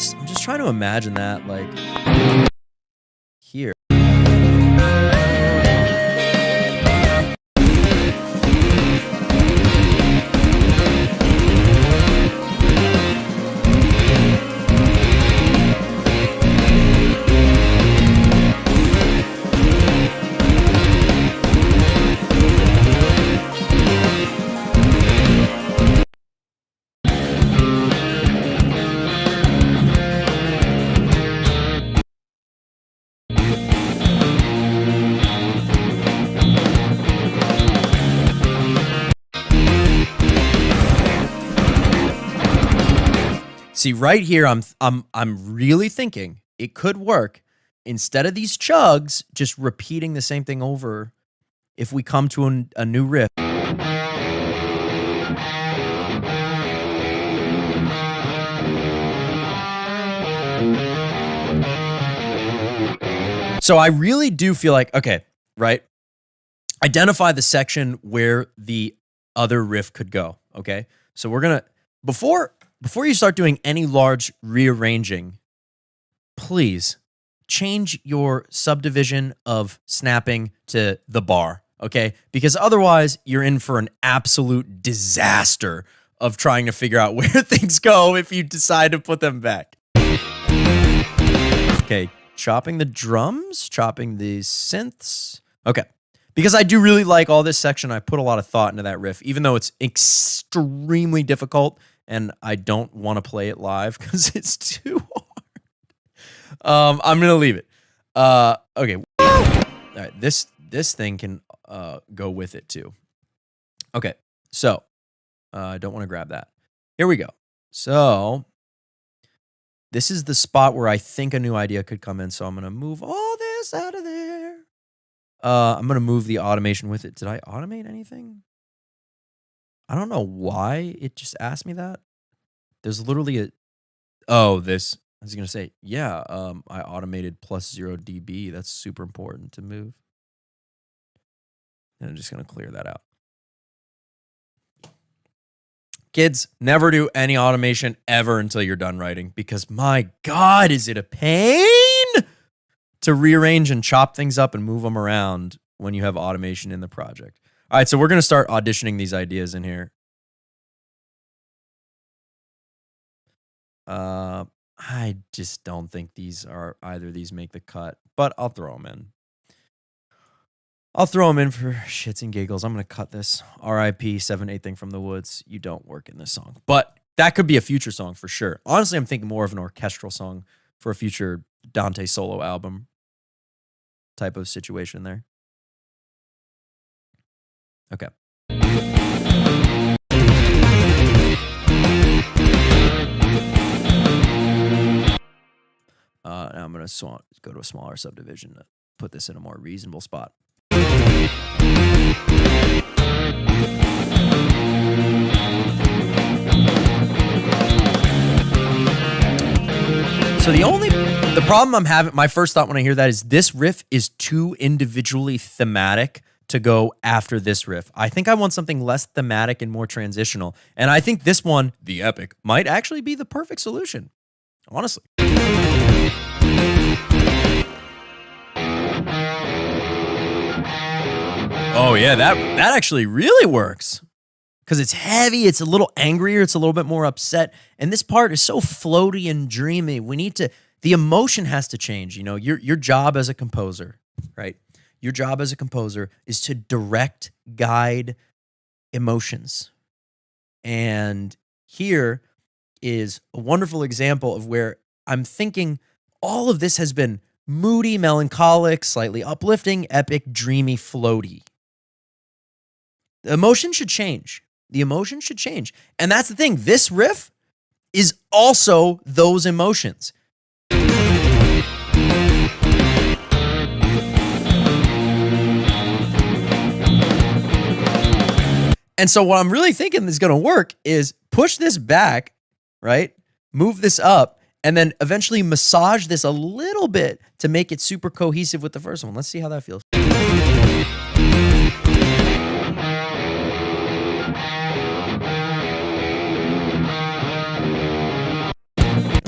I'm just trying to imagine that, like, here. See, right here, I'm really thinking it could work. Instead of these chugs, just repeating the same thing over, if we come to a new riff. So I really do feel like, okay, right? Identify the section where the other riff could go, okay? So we're going to, before you start doing any large rearranging, please change your subdivision of snapping to the bar, okay? Because otherwise, you're in for an absolute disaster of trying to figure out where things go if you decide to put them back. Okay, chopping the drums, chopping the synths. Okay, because I do really like all this section. I put a lot of thought into that riff, even though it's extremely difficult. And I don't want to play it live because it's too hard. I'm gonna leave it. Okay. All right. This thing can go with it too. Okay. So I don't want to grab that. Here we go. So this is the spot where I think a new idea could come in. So I'm gonna move all this out of there. I'm gonna move the automation with it. Did I automate anything? I don't know why it just asked me that. There's literally I was going to say, yeah, I automated +0 dB. That's super important to move. And I'm just going to clear that out. Kids, never do any automation ever until you're done writing, because my God, is it a pain to rearrange and chop things up and move them around when you have automation in the project. All right, so we're going to start auditioning these ideas in here. I just don't think either of these make the cut, but I'll throw them in. I'll throw them in for shits and giggles. I'm going to cut this. R.I.P. 7/8 Thing from the Woods. You don't work in this song, but that could be a future song for sure. Honestly, I'm thinking more of an orchestral song for a future Dante solo album type of situation there. Okay. Now I'm going to go to a smaller subdivision to put this in a more reasonable spot. So the problem I'm having, my first thought when I hear that is this riff is too individually thematic to go after this riff. I think I want something less thematic and more transitional. And I think this one, the epic, might actually be the perfect solution, honestly. Oh yeah, that actually really works. Because it's heavy, it's a little angrier, it's a little bit more upset. And this part is so floaty and dreamy. The emotion has to change. You know, your job as a composer, right? Your job as a composer is to direct, guide emotions. And here is a wonderful example of where I'm thinking all of this has been moody, melancholic, slightly uplifting, epic, dreamy, floaty. The emotion should change. The emotion should change. And that's the thing. This riff is also those emotions. And so what I'm really thinking is going to work is push this back, right? Move this up, and then eventually massage this a little bit to make it super cohesive with the first one. Let's see how that feels.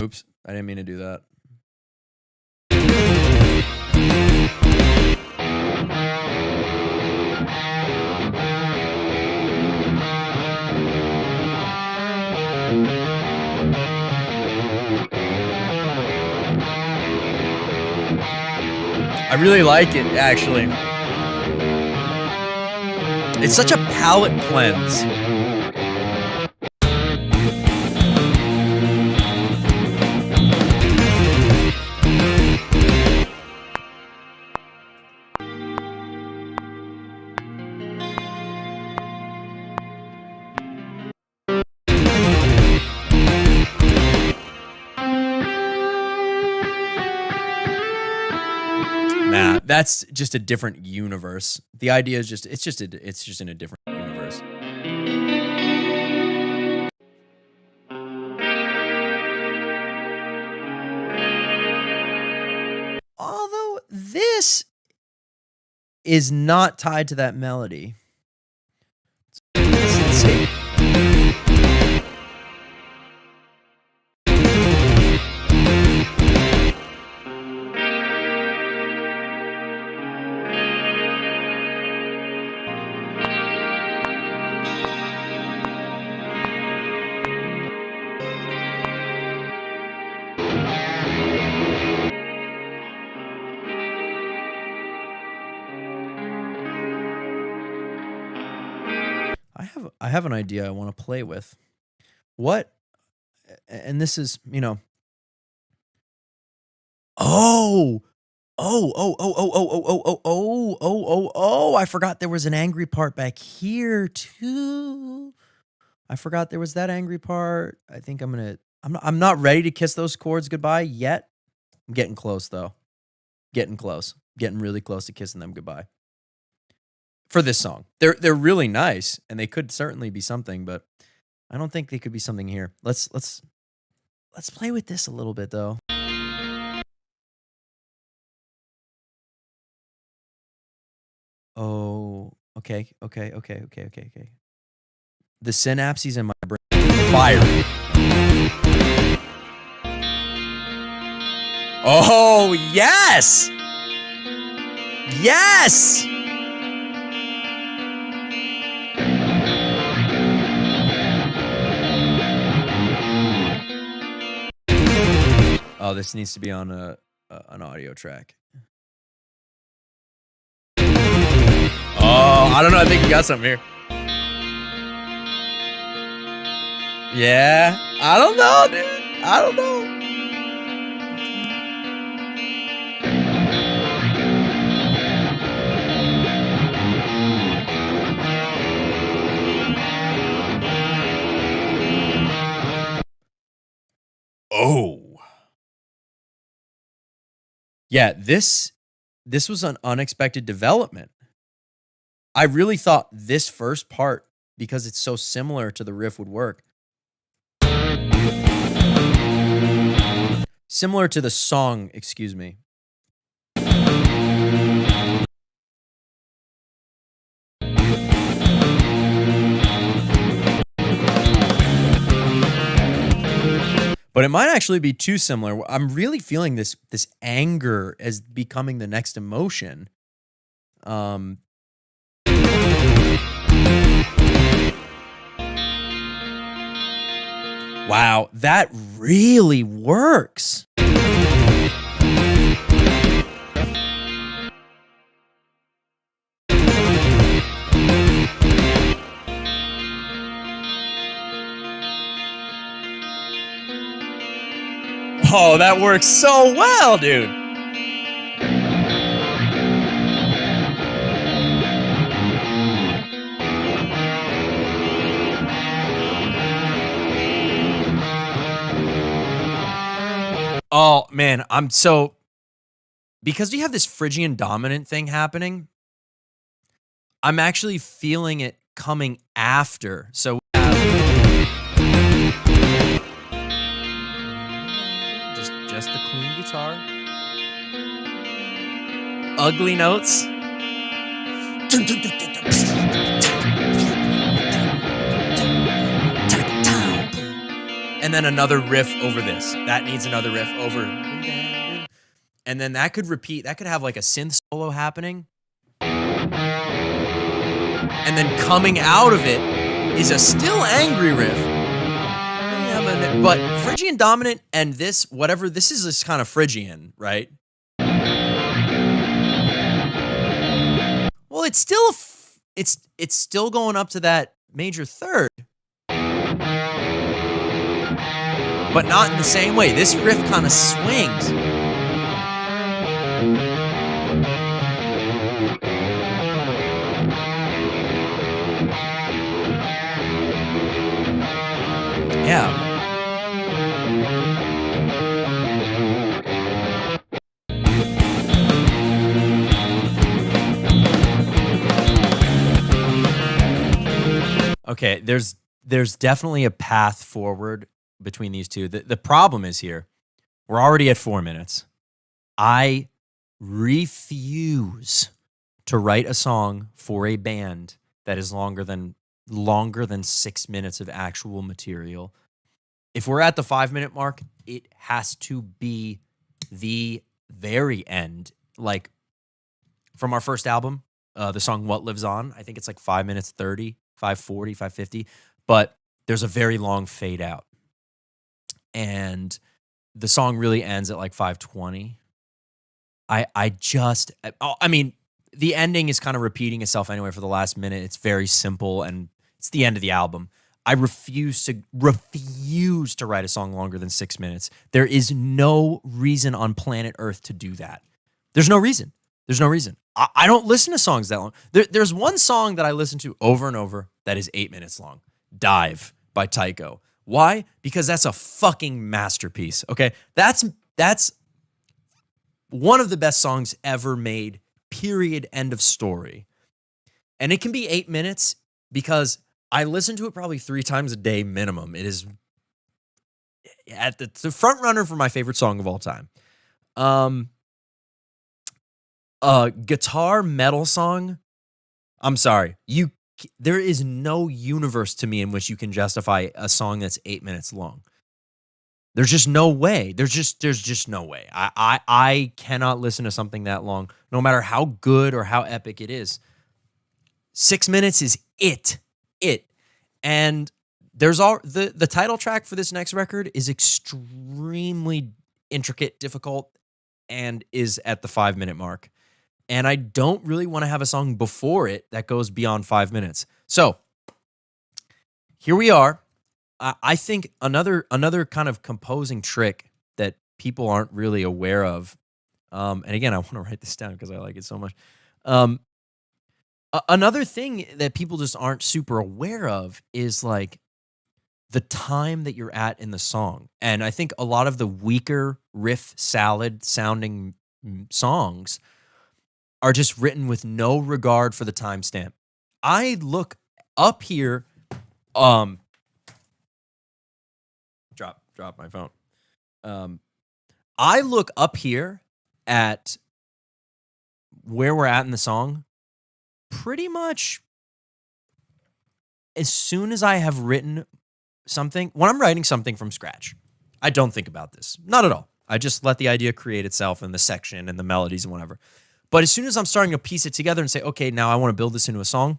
Oops, I didn't mean to do that. I really like it, actually. It's such a palate cleanse. Nah, that's just a different universe. The idea is it's just in a different universe. Although this is not tied to that melody. Let's see. I have an idea I want to play with. What? And this is, you know. Oh, I forgot there was an angry part back here too. I forgot there was that angry part. I think I'm not ready to kiss those chords goodbye yet. I'm getting close though. Getting close. Getting really close to kissing them goodbye. For this song. They're really nice and they could certainly be something, but I don't think they could be something here. Let's play with this a little bit though. Oh, okay. The synapses in my brain fire. Oh, yes! Yes! Oh, this needs to be on an audio track. Oh, I don't know. I think you got something here. Yeah. I don't know, dude. I don't know. Oh. Yeah, this was an unexpected development. I really thought this first part, because it's so similar to the riff, would work. Similar to the song, excuse me. But it might actually be too similar. I'm really feeling this anger as becoming the next emotion. Wow, that really works. Oh, that works so well, dude. Oh, man, because you have this Phrygian dominant thing happening, I'm actually feeling it coming after. So we have just the clean guitar. Ugly notes. And then another riff over this. That needs another riff over. And then that could repeat. That could have like a synth solo happening. And then coming out of it is a still angry riff. But Phrygian dominant and this, whatever, this is this kind of Phrygian, right? Well, it's still going up to that major third. But not in the same way. This riff kind of swings. Yeah. Okay, there's definitely a path forward between these two. The problem is here. We're already at 4 minutes. I refuse to write a song for a band that is longer than 6 minutes of actual material. If we're at the 5 minute mark, it has to be the very end. Like from our first album, the song What Lives On, I think it's like 5 minutes 30, 5:40, 5:50, but there's a very long fade out. And the song really ends at like 5:20. I mean, the ending is kind of repeating itself anyway for the last minute. It's very simple and it's the end of the album. I refuse to write a song longer than 6 minutes. There is no reason on planet Earth to do that. There's no reason. I don't listen to songs that long. There's one song that I listen to over and over that is 8 minutes long. Dive by Tycho. Why? Because that's a fucking masterpiece. Okay? That's one of the best songs ever made. Period. End of story. And it can be 8 minutes because I listen to it probably 3 times a day minimum. It is at the front runner for my favorite song of all time. Guitar metal song. I'm sorry. There is no universe to me in which you can justify a song that's 8 minutes long. There's just no way. There's just no way. I cannot listen to something that long, no matter how good or how epic it is. 6 minutes is it. And there's the title track for this next record is extremely intricate, difficult, and is at the 5 minute mark. And I don't really want to have a song before it that goes beyond 5 minutes. So here we are. I think another kind of composing trick that people aren't really aware of. And again, I want to write this down because I like it so much. Another thing that people just aren't super aware of is like the time that you're at in the song. And I think a lot of the weaker riff salad sounding songs are just written with no regard for the timestamp. I look up here, drop my phone. I look up here at where we're at in the song pretty much as soon as I have written something. When I'm writing something from scratch, I don't think about this. Not at all. I just let the idea create itself in the section and the melodies and whatever. But as soon as I'm starting to piece it together and say, okay, now I want to build this into a song,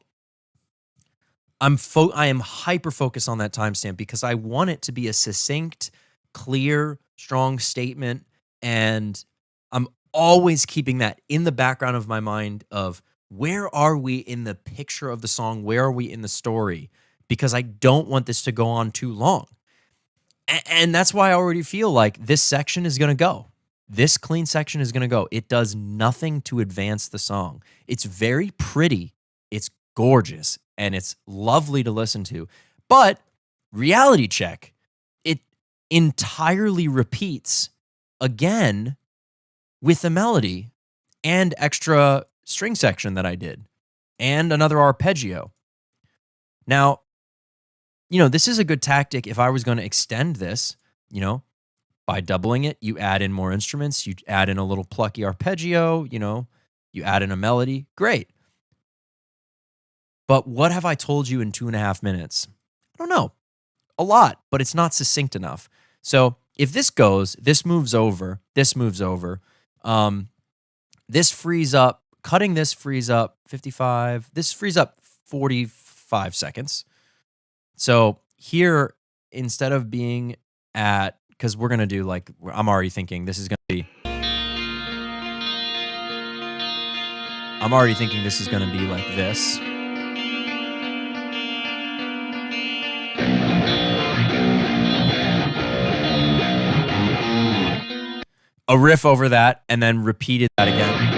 I am hyper focused on that timestamp because I want it to be a succinct, clear, strong statement. And I'm always keeping that in the background of my mind of where are we in the picture of the song? Where are we in the story? Because I don't want this to go on too long. And that's why I already feel like this section is going to go. This clean section is going to go. It does nothing to advance the song. It's very pretty. It's gorgeous. And it's lovely to listen to. But reality check, it entirely repeats again with the melody and extra string section that I did and another arpeggio. Now, this is a good tactic if I was going to extend this, by doubling it, you add in more instruments, you add in a little plucky arpeggio, you add in a melody, great. But what have I told you in 2.5 minutes? I don't know. A lot, but it's not succinct enough. So if this goes, this moves over, this frees up, cutting this frees up 55, this frees up 45 seconds. So here, instead of being at, because we're going to do I'm already thinking this is going to be like this. A riff over that, and then repeated that again.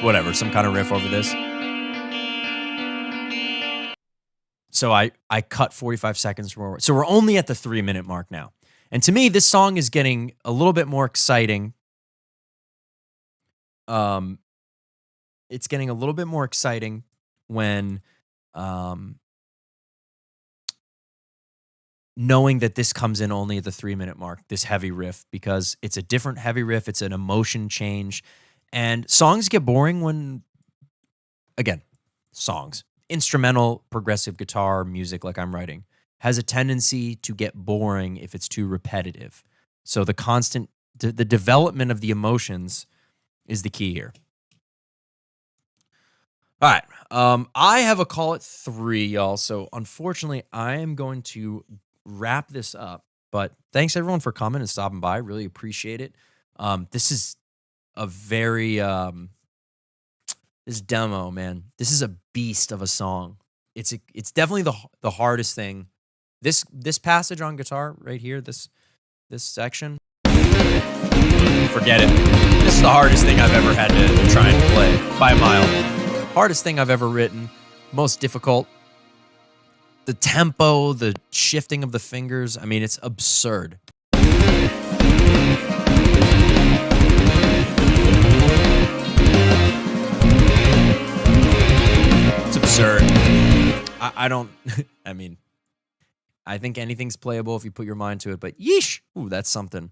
Whatever, some kind of riff over this. So I cut 45 seconds forward. So we're only at the 3-minute mark now. And to me, this song is getting a little bit more exciting. It's getting a little bit more exciting when knowing that this comes in only at the 3-minute mark, this heavy riff, because it's a different heavy riff. It's an emotion change. And songs get boring when, again, instrumental progressive guitar music like I'm writing has a tendency to get boring if it's too repetitive. So the development of the emotions is the key here. All right. I have a call at 3, y'all. So unfortunately, I am going to wrap this up. But thanks everyone for coming and stopping by. Really appreciate it. This is a very this demo, man. This is a beast of a song. It's definitely the hardest thing. This passage on guitar right here, this section. Forget it. This is the hardest thing I've ever had to try and play by a mile. Hardest thing I've ever written. Most difficult. The tempo, the shifting of the fingers. I mean, it's absurd. It's absurd. I don't, I mean, I think anything's playable if you put your mind to it, but yeesh, ooh, that's something.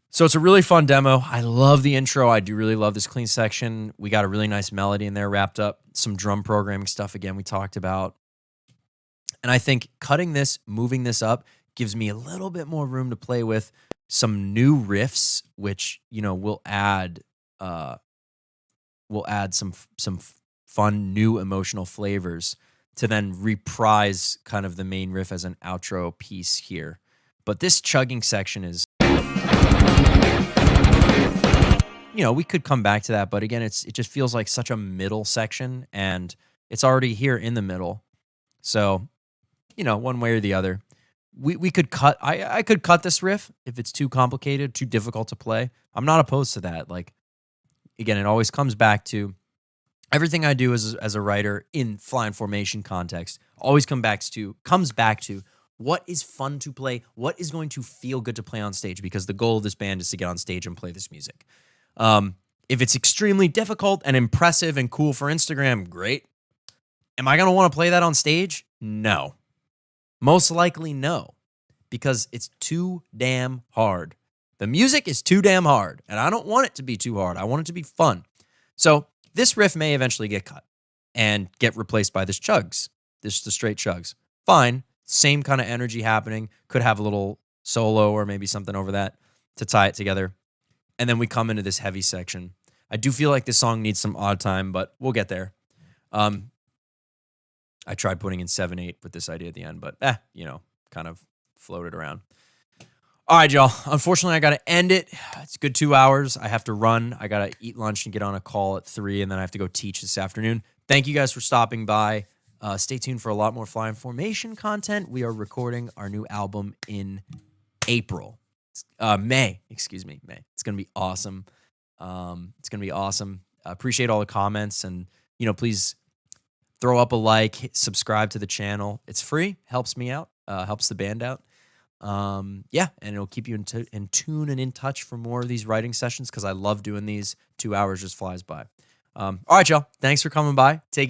So it's a really fun demo. I love the intro. I do really love this clean section. We got a really nice melody in there wrapped up. Some drum programming stuff, again, we talked about. And I think cutting this, moving this up, gives me a little bit more room to play with some new riffs, which, will add some fun new emotional flavors to then reprise kind of the main riff as an outro piece here. But this chugging section is, we could come back to that, but again, it just feels like such a middle section, and it's already here in the middle. So, one way or the other, we could cut. I could cut this riff if it's too complicated, too difficult to play. I'm not opposed to that. Again, it always comes back to everything I do as a writer in fly and formation context. Always comes back to What is fun to play? What is going to feel good to play on stage? Because the goal of this band is to get on stage and play this music. If it's extremely difficult and impressive and cool for Instagram, great. Am I going to want to play that on stage? No. Most likely no, because it's too damn hard. The music is too damn hard, and I don't want it to be too hard. I want it to be fun. So this riff may eventually get cut and get replaced by this chugs, the straight chugs. Fine, same kind of energy happening. Could have a little solo or maybe something over that to tie it together. And then we come into this heavy section. I do feel like this song needs some odd time, but we'll get there. I tried putting in 7/8 with this idea at the end, but kind of floated around. All right, y'all. Unfortunately, I got to end it. It's a good 2 hours. I have to run. I got to eat lunch and get on a call at 3, and then I have to go teach this afternoon. Thank you guys for stopping by. Stay tuned for a lot more Fly in Formation content. We are recording our new album in May. Excuse me, May. It's going to be awesome. Appreciate all the comments, and please throw up a like, subscribe to the channel. It's free, helps me out, helps the band out. And it'll keep you in tune and in touch for more of these writing sessions because I love doing these. 2 hours just flies by. All right, y'all. Thanks for coming by. Take